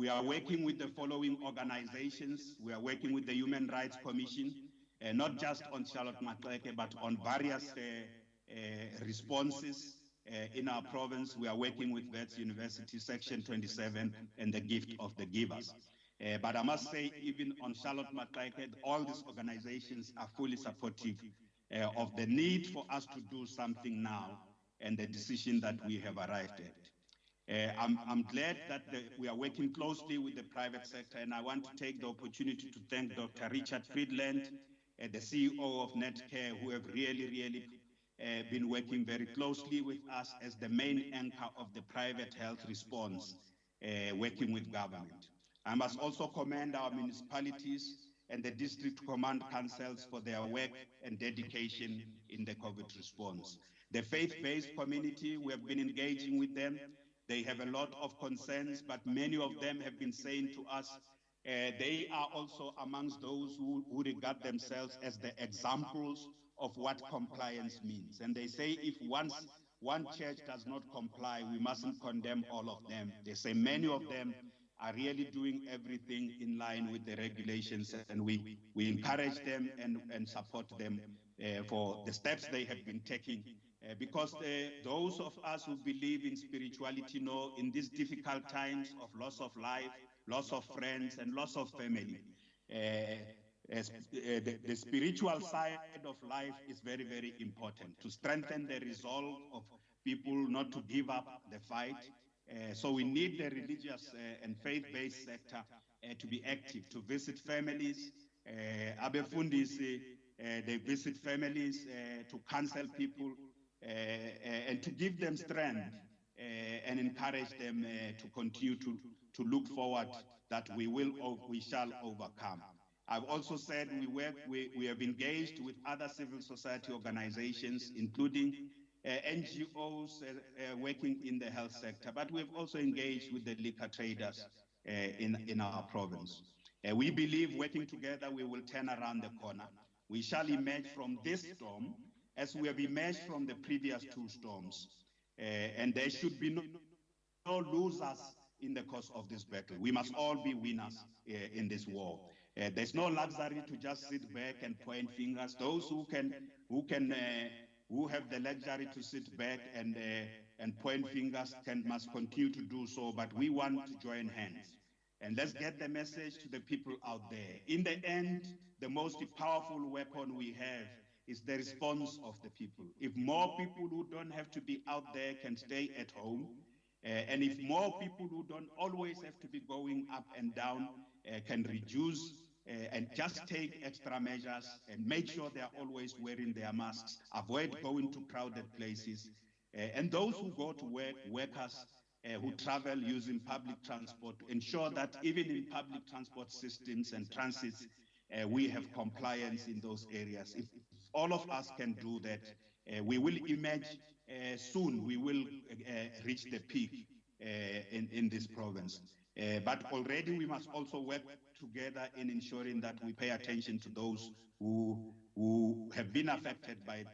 are working with the following organizations. We are working with the Human Rights Commission, not just on Charlotte Maxeke, but on various responses in our province. We are working with Wits University, Section 27, and the Gift of the Givers. But I must say, even on Charlotte Maxeke, all these organizations are fully supportive of the need for us to do something now and the decision that we have arrived at. I'm glad that we are working closely with the private sector, and I want to take the opportunity to thank Dr. Richard Friedland, the CEO of Netcare, who have really been working very closely with us as the main anchor of the private health response, working with government. I must also commend our municipalities and the district command councils for their work and dedication in the COVID response. The faith-based community, we have been engaging with them. They have a lot of concerns, but many of them have been saying to us, they are also amongst those who regard themselves as the examples of what compliance means. And they say if once one church does not comply, we mustn't condemn all of them. They say many of them are really doing everything in line with the regulations, and we encourage them and support them for the steps they have been taking. Because those of us who believe in spirituality know in these difficult times of loss of life, loss of friends, and loss of family, the spiritual side of life is very important to strengthen the resolve of people not to give up the fight. So we need the religious and faith-based sector to be active, to visit families. Abefundisi, they visit families to counsel people and to give them strength and encourage them to continue to look forward that we shall overcome. I've also said we have engaged with other civil society organizations, including NGOs working in the health sector, but we've also engaged with the liquor traders in our province. We believe working together, we will turn around the corner. We shall emerge from this storm as we have emerged from the previous 2 storms. And there should be no losers in the course of this battle. We must all be winners in this war. There's no luxury to just sit back and point fingers. Those who have the luxury to sit back and point fingers must continue to do so, but we want to join hands. And let's get the message to the people out there. In the end, the most powerful weapon we have is the response of the people. If more people who don't have to be out there can stay at home, and if more people who don't always have to be going up and down can reduce and just take extra measures and make sure they are always wearing their masks, avoid going to crowded places, and those who go to work, workers who travel using public transport, ensure that even in public transport systems and transits, we have compliance in those areas. If all of us can do that, we will emerge soon. We will reach the peak in this province. But already we must also work together in ensuring that we pay attention to those who have been affected by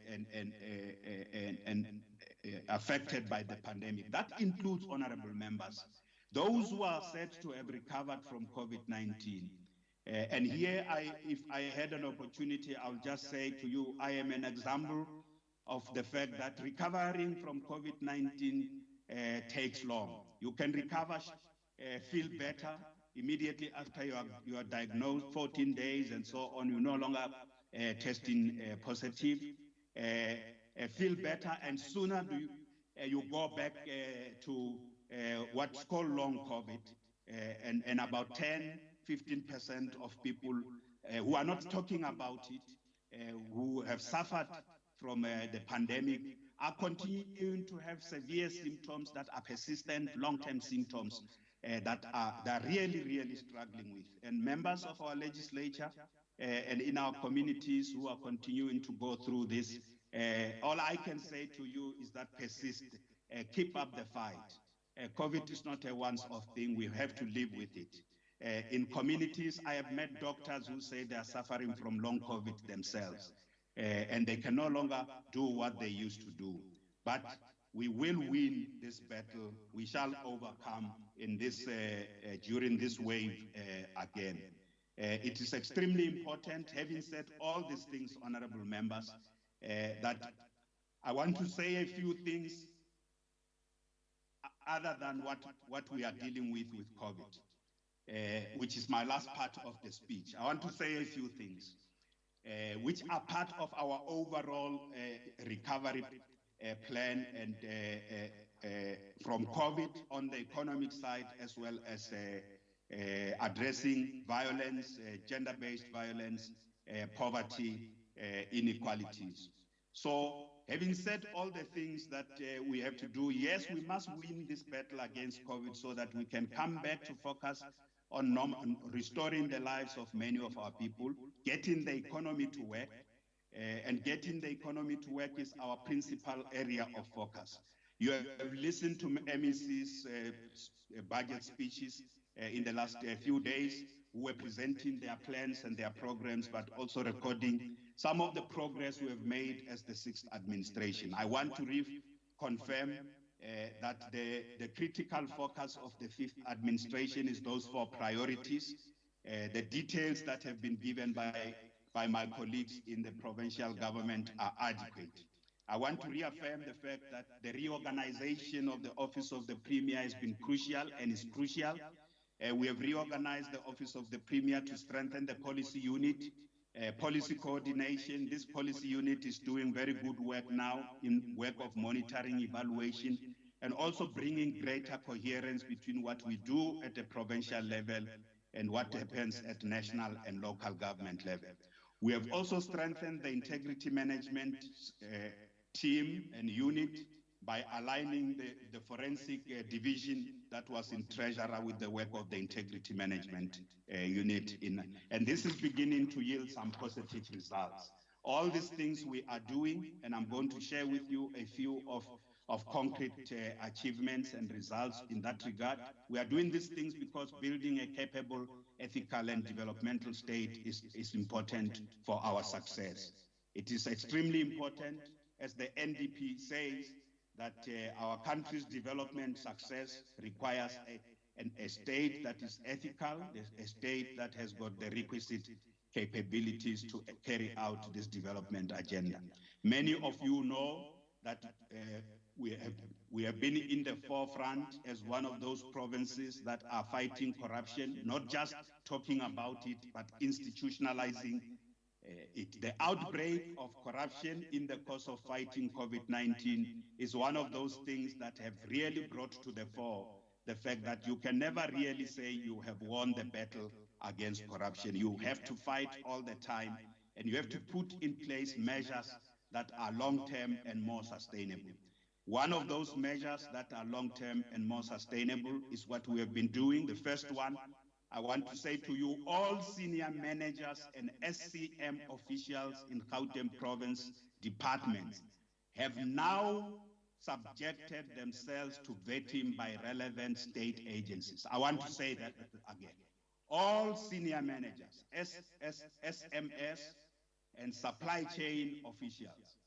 affected by the pandemic. That includes, honorable members, those who are said to have recovered from COVID-19. And here, if I had an opportunity, I'll just say to you, I am an example of the fact that recovering from COVID-19 takes long. You can recover, feel better immediately after you are diagnosed, 14 days and so on. You're no longer testing positive. feel better, and sooner do you go back to what's called long COVID, and about 10–15% of people who are not talking about it, who have suffered from the pandemic, are continuing to have severe symptoms that are persistent, long-term symptoms that they're really struggling with. And members of our legislature and in our communities who are continuing to go through this, all I can say to you is that persist, keep up the fight. COVID is not a once-off thing. We have to live with it. In communities, I have met doctors who say they are suffering from long COVID themselves, and they can no longer do what they used to do. But we will win this battle. We shall overcome in this during this wave again. It is extremely important, having said all these things, honorable members, that I want to say a few things other than what we are dealing with COVID, which is my last part of the speech. I want to say a few things which are part of our overall recovery plan, and from COVID on the economic side, as well as addressing violence, gender-based violence, poverty, inequalities. So, having said all the things that we have to do, yes, we must win this battle against COVID so that we can come back to focus on restoring the lives of many of our people, getting the economy to work, and getting the economy to work is our principal area of focus. You have listened to MEC's budget speeches in the last few days, who were presenting their plans and their programs, but also recording some of the progress we have made as the 6th administration. I want to confirm that the critical focus of the 5th administration is those 4 priorities. The details that have been given by my colleagues in the provincial government are adequate. I want to reaffirm the fact that the reorganization of the Office of the Premier has been crucial and is crucial. We have reorganized the Office of the Premier to strengthen the policy unit, policy coordination. This policy unit is doing very good work now in work of monitoring, evaluation, and also bringing greater coherence between what we do at the provincial level and what happens at national and local government level. We have also strengthened the integrity management team and unit by aligning the forensic division that was in Treasurer with the work of the integrity management unit. And this is beginning to yield some positive results. All these things we are doing, and I'm going to share with you a few of concrete achievements and results in that regard. We are doing these things because building a capable, ethical, and developmental state is important for our success. It is extremely important, as the NDP says, that our country's development success requires a state that is ethical, a state that has got the requisite capabilities to carry out this development agenda. Many of you know that we have been in the forefront as one of those provinces that are fighting corruption, not just talking about it, but institutionalizing it. The outbreak of corruption in the course of fighting COVID-19 is one of those things that have really brought to the fore the fact that you can never really say you have won the battle against corruption. You have to fight all the time, and you have to put in place measures that are long-term and more sustainable. One of those measures that are long-term and more sustainable is what we have been doing. The first one, I want to say to you, all senior managers and SCM officials in Gauteng province departments have now subjected themselves to vetting by relevant state agencies. I want to say that again. All senior managers, SMS, and supply chain officials.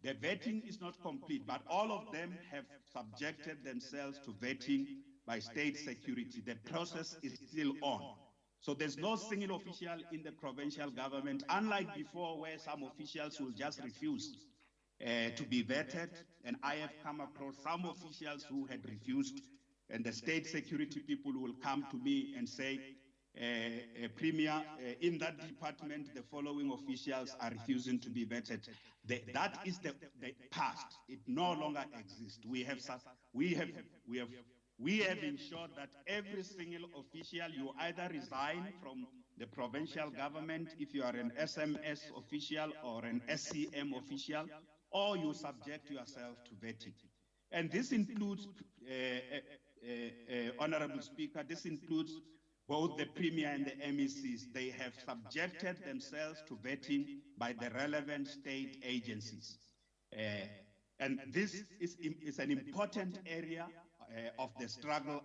The vetting is not complete, but all of them have subjected themselves to vetting by state security. The process is still on. So there's no single official in the provincial government, unlike before where some officials will just refuse to be vetted. And I have come across some officials who had refused, and the state security people will come to me and say, Premier, in that department, the following officials are refusing to be vetted. That is the past. It no longer exists. We have ensured that every single official, you either resign from the provincial government if you are an SMS official or an SCM official, or you subject yourself to vetting. And this includes, Honorable Speaker, this includes both the Premier and the MECs. They have subjected themselves to vetting by the relevant state agencies. And this is an important area of the struggle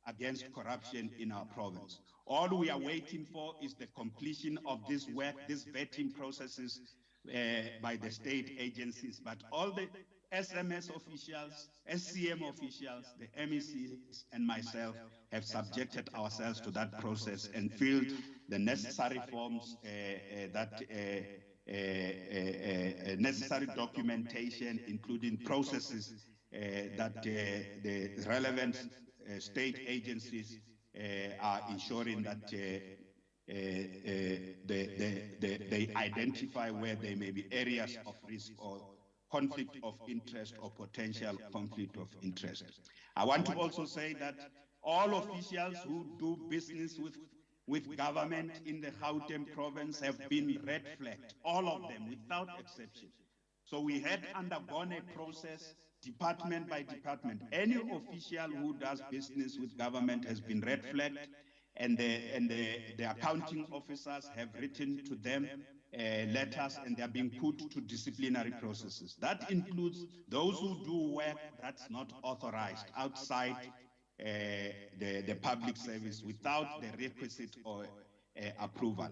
against corruption in our province. All we are waiting for is the completion of this work, these vetting processes by the state agencies. But all the SMS officials, SCM officials, the MECs, and myself have subjected ourselves to that process and filled the necessary forms, necessary documentation, including processes that the relevant state agencies are ensuring that they identify where there may be areas of risk or conflict of interest or potential conflict of interest. I want to also say that all officials who do business with government in the Gauteng province have been red flagged, all of them without exception. So we had undergone a process department by department. Any official who does business with government has been red flagged, and the accounting officers have written to them letters, and they are being put to disciplinary processes. That includes those who do work that's not authorized outside the public service without the requisite or approval.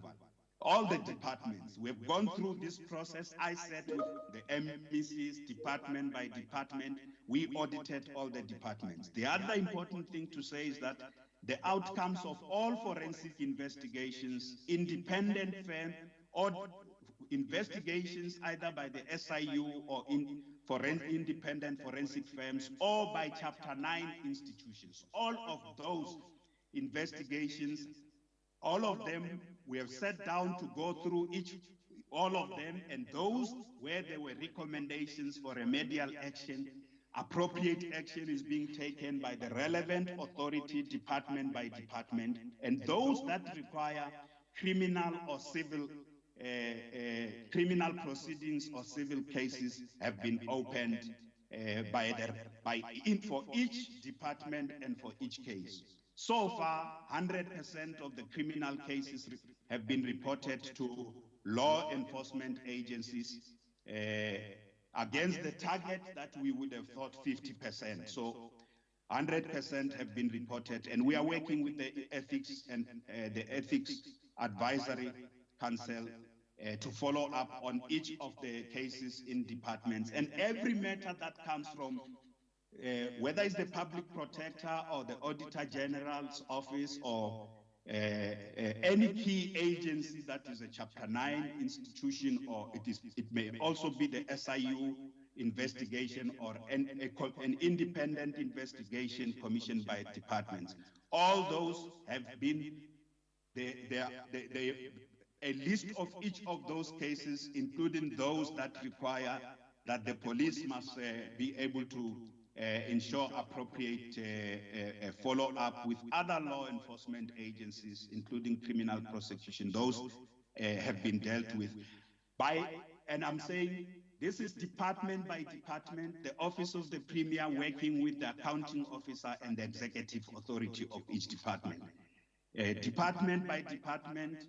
All the departments, we've gone through this process. I sat with the MECs department by department. We audited all the departments. The other important thing to say is that the outcomes of all forensic investigations, independent firm, or investigations either by the SIU or independent forensic firms or by Chapter 9 institutions, all of those investigations, all of them, we have sat down to go through all of them, and those where there were recommendations for remedial action, appropriate action is being taken by the relevant authority, department by department, and those that require criminal or civil criminal proceedings or civil cases have been opened for each department and for each case. So far, 100% of the criminal cases have been reported to law enforcement agencies against the target that we would have thought 50%. So 100% have been reported, and we are working with the ethics and the ethics advisory council to follow up on each of the cases in departments, and every matter that comes from whether it's the public protector or the auditor general's office or any key agency that is a Chapter 9 institution, or it may also be the SIU investigation or an independent investigation commissioned by departments. All those have been a list of each of those cases, including those that require that the police must be able to ensure appropriate follow-up with other law enforcement agencies, including criminal prosecution. Those have been dealt with and I'm saying this is department by department, the Office of the Premier working with the accounting officer and the executive authority of each department. Department by department,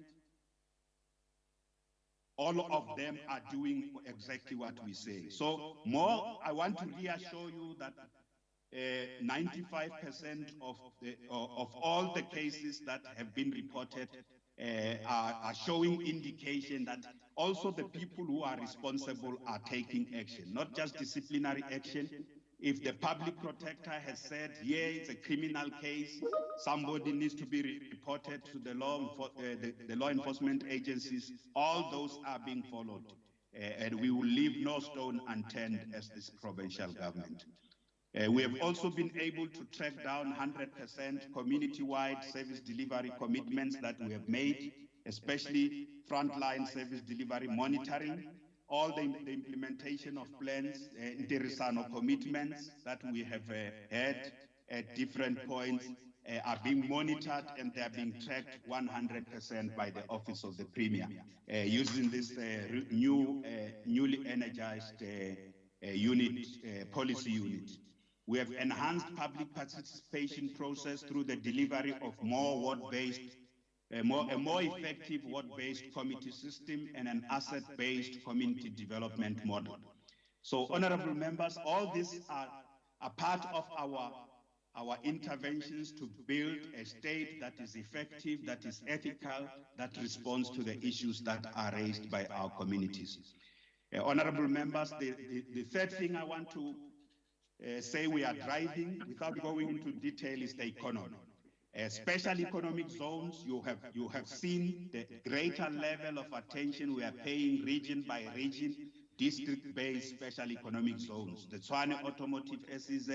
all of them are doing exactly what we say. So I want to reassure you that 95% of all the cases that have been reported are showing indication that also the people who are responsible are taking action, not just disciplinary action. If the public protector has said, yeah, it's a criminal case, somebody needs to be reported to the law enforcement agencies, all those are being followed. And we will leave no stone unturned as this provincial government. We have also been able to track down 100% community-wide service delivery commitments that we have made, especially frontline service delivery monitoring, all the implementation of plans, Ntirisano commitments that we have had at different points are being monitored, and they are being tracked 100% by the Office of the Premier using this newly energized policy unit. We have enhanced public participation process through the delivery of more ward-based, a more effective ward-based committee system and an asset-based community development model. So, honorable members, all these are part of our interventions to build a state that is effective, that is ethical, that responds to the issues that are raised by our communities. Honorable members, the third thing I want to say we are driving, without going into detail, is the economy. Special economic zones, you have seen the greater level of attention we are paying region by region, district-based special economic zones. The Tshwane Automotive SEZ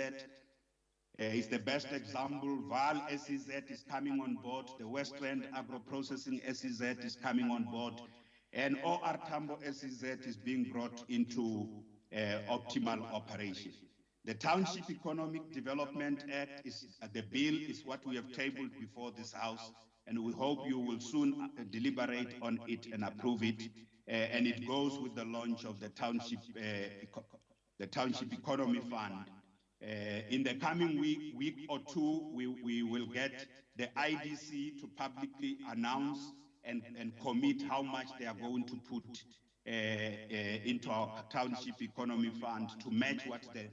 is the best example. Val SEZ is coming on board. The West Rand Agro-Processing SEZ is coming on board. And OR Tambo SEZ is being brought into optimal operation. The Township Economic Development Act the bill is what we have tabled before this House, and we hope you will soon deliberate on it and approve it. And it goes with the launch of the Township Economy Fund. In the coming week or two, we will get the IDC to publicly announce and commit how much they are going to put into our Township Economy Fund to match what the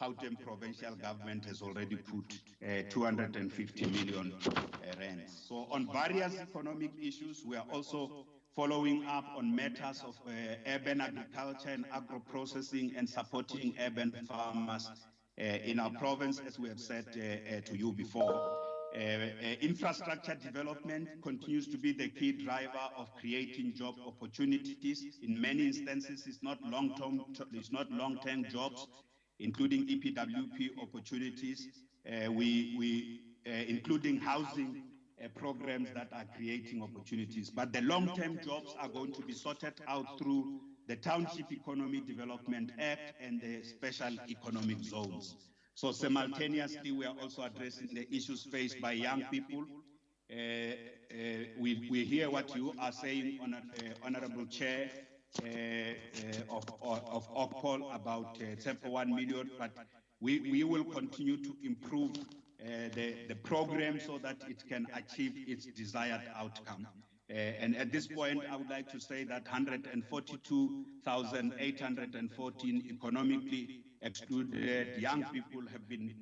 Gauteng provincial government has already put 250 million rands. So on various economic issues, we are also following up on matters of urban agriculture and agro-processing and supporting urban farmers in our province, as we have said to you before. Infrastructure development continues to be the key driver of creating job opportunities. In many instances, it's not long-term jobs, including EPWP opportunities, including housing programs that are creating opportunities. But the long-term jobs are going to be sorted out through the Township Economy Development Act and the special economic zones. So simultaneously, we are also addressing the issues faced by young people. We hear what you are saying, Honorable Chair, of OCPOL about 1 million, but we will continue to improve the program so that it can achieve its desired outcome. And at this point, I would like to say that 142,814 economically excluded young people have been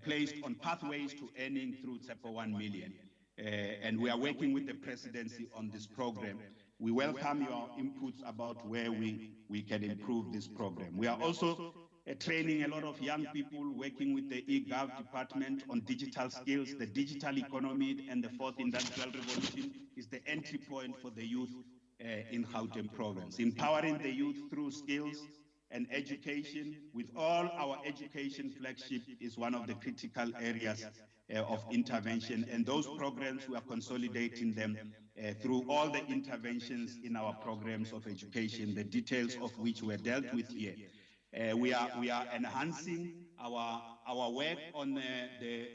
placed on pathways to earning through 1 million. And we are working with the presidency on this program. We welcome your inputs about where we can improve this program. We are also training a lot of young people, working with the eGov department on digital skills. The digital economy and the fourth industrial revolution is the entry point for the youth in Gauteng province. Empowering the youth through skills and education with all our education flagship is one of the critical areas of intervention, and those programs we are consolidating them through all the interventions in our programs of education, the details of which were dealt with here. We are enhancing our work on the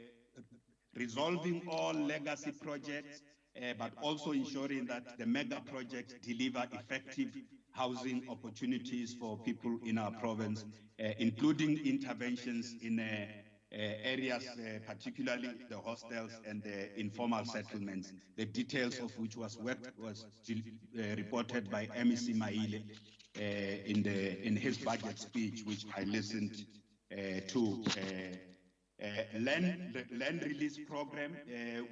resolving all legacy projects, but also ensuring that the mega projects deliver effective housing opportunities for people in our province, including interventions in areas, particularly the hostels and the informal settlements, the details of which was reported by MEC Maile in his budget speech, which I listened to. Land release program,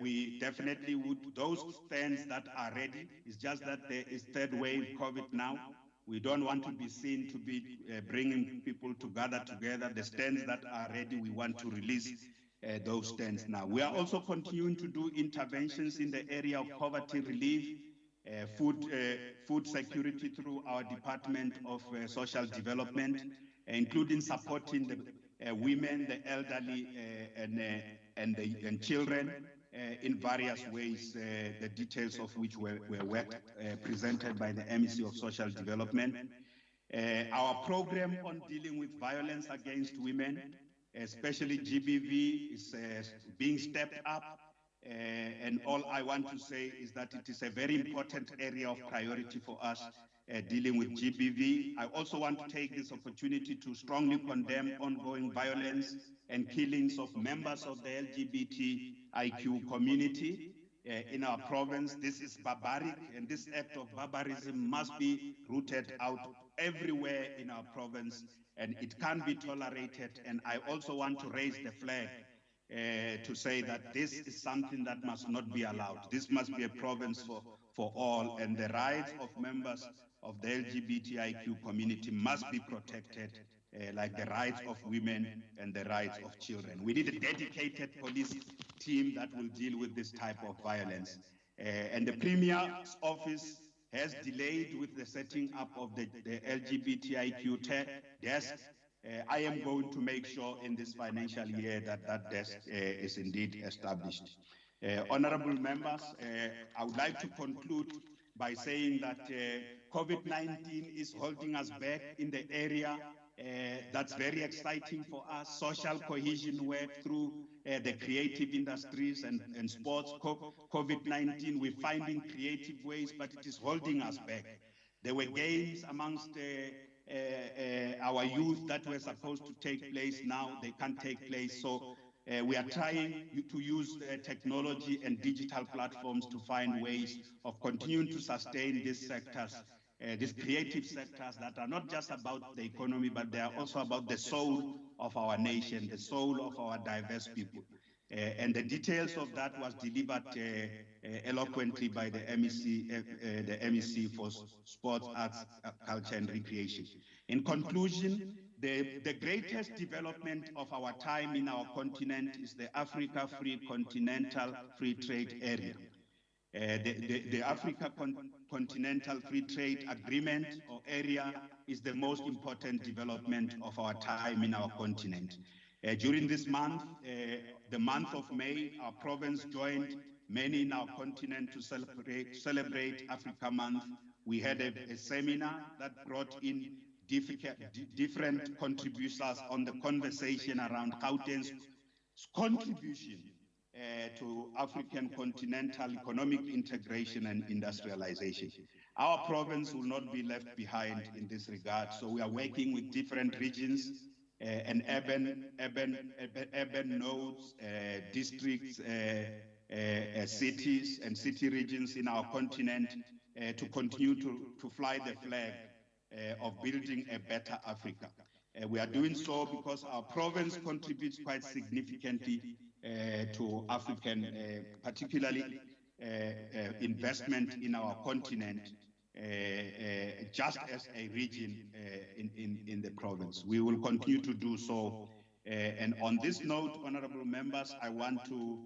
we definitely would, those stands that are ready, it's just that there is third wave COVID now. We don't want to be seen to be bringing people to gather together. The stands that are ready, we want to release those stands now. We are also continuing to do interventions in the area of poverty relief, food security through our Department of Social Development, including supporting women, the elderly, and children in various ways, the details of which were presented by the MEC of Social Development. Our program on dealing with violence against women, especially GBV, is being stepped up. And all I want to say is that it is a very important area of priority for us, dealing with GBV. I also want to take this opportunity to strongly condemn ongoing violence and killings of members of the LGBTIQ community in our province. This is barbaric, and this act of barbarism must be rooted out everywhere in our province, and it can't be tolerated. And I also want to raise the flag to say that this is something that must not be allowed. This must be a province for all, and the rights of members of the LGBTIQ community must be protected, like the rights of women and the rights of children. We need a dedicated police team that will deal with this type of violence. And the Premier's office has delayed with the setting up of the LGBTIQ desk. I am going to make sure in this financial year that that desk is indeed established. Honorable members, I would like to conclude by saying that COVID-19 is holding us back in the area. That's very exciting for us. Social cohesion work through the creative industries and sports. COVID-19, we're finding creative ways, but it is holding us back. There were games amongst our youth that were supposed to take place. Now they can't take place. So we are trying to use technology and digital platforms to find ways of continuing to sustain these sectors, these creative sectors that are not just about the economy, but they are also about the soul of our nation, the soul of our diverse people. And the details of that was delivered eloquently by the MEC for Sports, Arts, Culture and Recreation. In conclusion, the greatest development of our time in our continent is the Africa Free Continental Free Trade Area. The Africa Continental Free Trade Agreement or area is the most important development of our time in our continent. During this month, the month of May, our province joined many in our continent to celebrate Africa Month. We had a seminar that brought in different contributors on the conversation around Gauteng's contribution to African continental economic integration and industrialization. Our province will not be left behind in this regard, so we are working with different regions and urban nodes, districts, cities and city regions in our continent to continue to fly the flag of building a better Africa. We are doing so because our province contributes quite significantly to African, particularly investment in our continent, just as a region in the province. We will continue to do so. And on this note, honorable members, I want to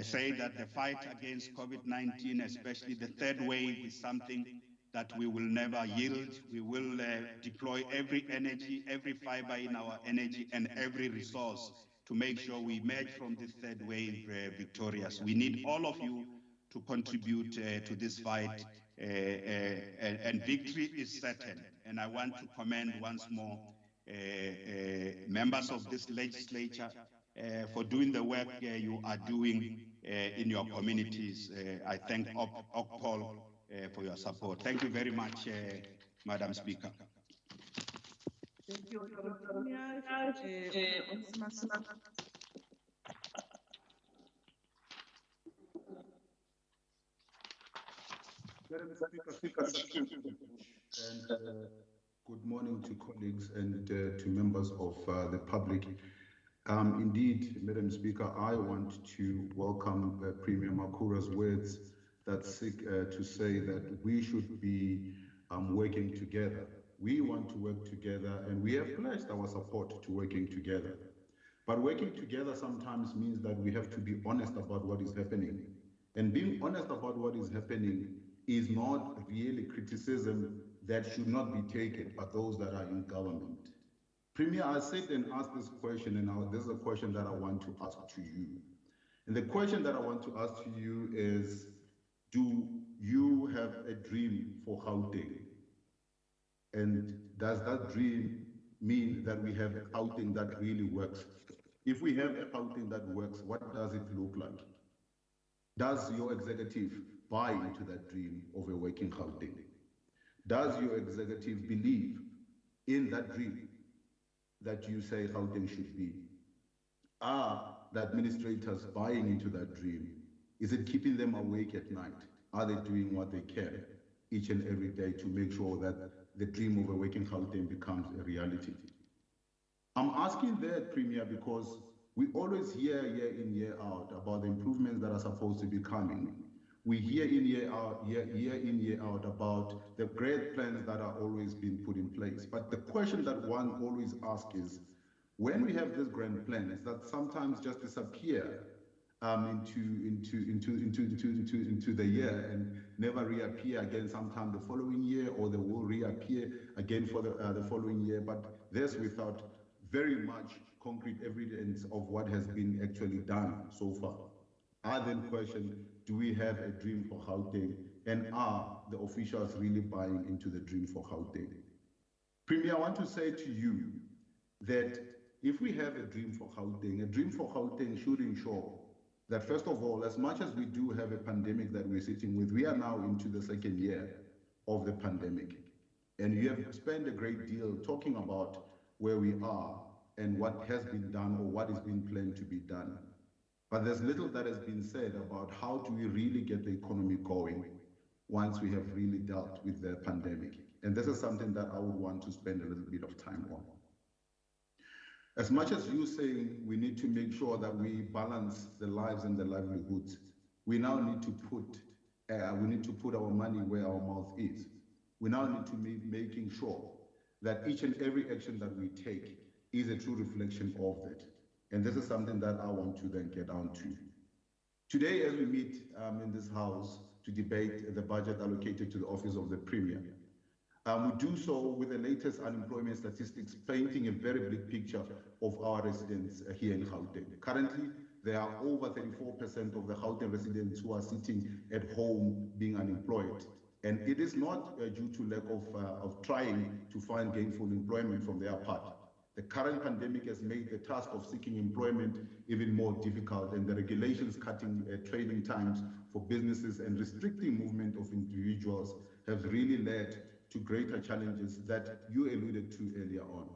say that the fight against COVID-19, especially the third wave, is something that we will never yield. We will deploy every energy, every fiber in our energy and every resource to make sure we emerge from this third wave victorious. We need all of you to contribute to this fight, and victory is certain. And I want to commend once more members of this legislature for doing the work you are doing in your communities. I thank OCPOL for your support. Thank you very much, Madam Speaker. Thank you. Madam Speaker, and good morning to colleagues and to members of the public. Indeed, Madam Speaker, I want to welcome Premier Makura's words that seek to say that we should be working together. We want to work together, and we have pledged our support to working together. But working together sometimes means that we have to be honest about what is happening. And being honest about what is happening is not really criticism that should not be taken by those that are in government. Premier, I said and asked this question, and this is a question that I want to ask to you. And the question that I want to ask to you is, do you have a dream for Gauteng? And does that dream mean that we have a Gauteng that really works? If we have a Gauteng that works, what does it look like? Does your executive buy into that dream of a working Gauteng? Does your executive believe in that dream that you say Gauteng should be? Are the administrators buying into that dream? Is it keeping them awake at night? Are they doing what they can each and every day to make sure that the dream of a working Gauteng becomes a reality? I'm asking that, Premier, because we always hear year in, year out about the improvements that are supposed to be coming. We hear in, year out, year in, year out about the great plans that are always being put in place. But the question that one always asks is, when we have these grand plans that sometimes just disappear into the year and never reappear again sometime the following year, or they will reappear again for the following year, but this without very much concrete evidence of what has been actually done so far. I then question, do we have a dream for Gauteng, and are the officials really buying into the dream for Gauteng? Premier, I want to say to you that if we have a dream for Gauteng should ensure that, first of all, as much as we do have a pandemic that we're sitting with, we are now into the second year of the pandemic. And you have spent a great deal talking about where we are and what has been done or what is being planned to be done. But there's little that has been said about how do we really get the economy going once we have really dealt with the pandemic. And this is something that I would want to spend a little bit of time on. As much as you saying we need to make sure that we balance the lives and the livelihoods, we now need to put our money where our mouth is. We now need to be making sure that each and every action that we take is a true reflection of that. And this is something that I want to then get down to. Today, as we meet in this house to debate the budget allocated to the Office of the Premier, we do so with the latest unemployment statistics painting a very bleak picture of our residents here in Gauteng. Currently, there are over 34% of the Gauteng residents who are sitting at home being unemployed. And it is not due to lack of trying to find gainful employment from their part. The current pandemic has made the task of seeking employment even more difficult, and the regulations cutting trading times for businesses and restricting movement of individuals have really led to greater challenges that you alluded to earlier on.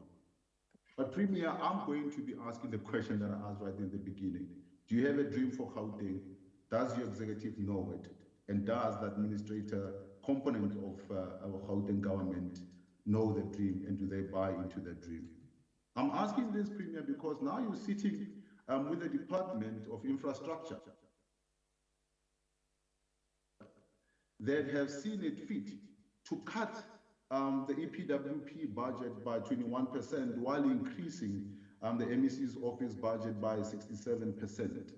But Premier, I'm going to be asking the question that I asked right in the beginning. Do you have a dream for Gauteng? Does your executive know it? And does the administrator component of our Gauteng government know the dream, and do they buy into the dream? I'm asking this, Premier, because now you're sitting with the Department of Infrastructure that have seen it fit to cut the EPWP budget by 21% while increasing the MEC's office budget by 67%.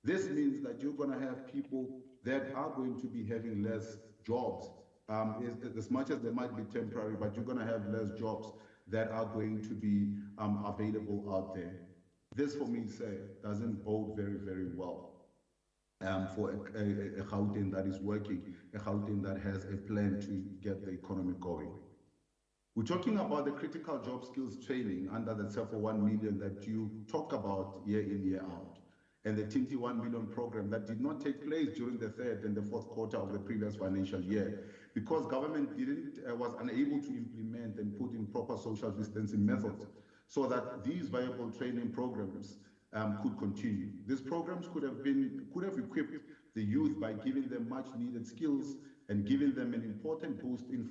This means that you're going to have people that are going to be having less jobs, as much as they might be temporary, but you're going to have less jobs that are going to be available out there. This, for me, doesn't bode very, very well for a Gauteng that is working, a Gauteng that has a plan to get the economy going. We're talking about the critical job skills training under the for 1 million that you talk about year in, year out, and the 21 million program that did not take place during the third and the fourth quarter of the previous financial year because government was unable to implement and put in proper social distancing methods so that these viable training programs could continue. These programs could have equipped the youth by giving them much needed skills and giving them an important boost in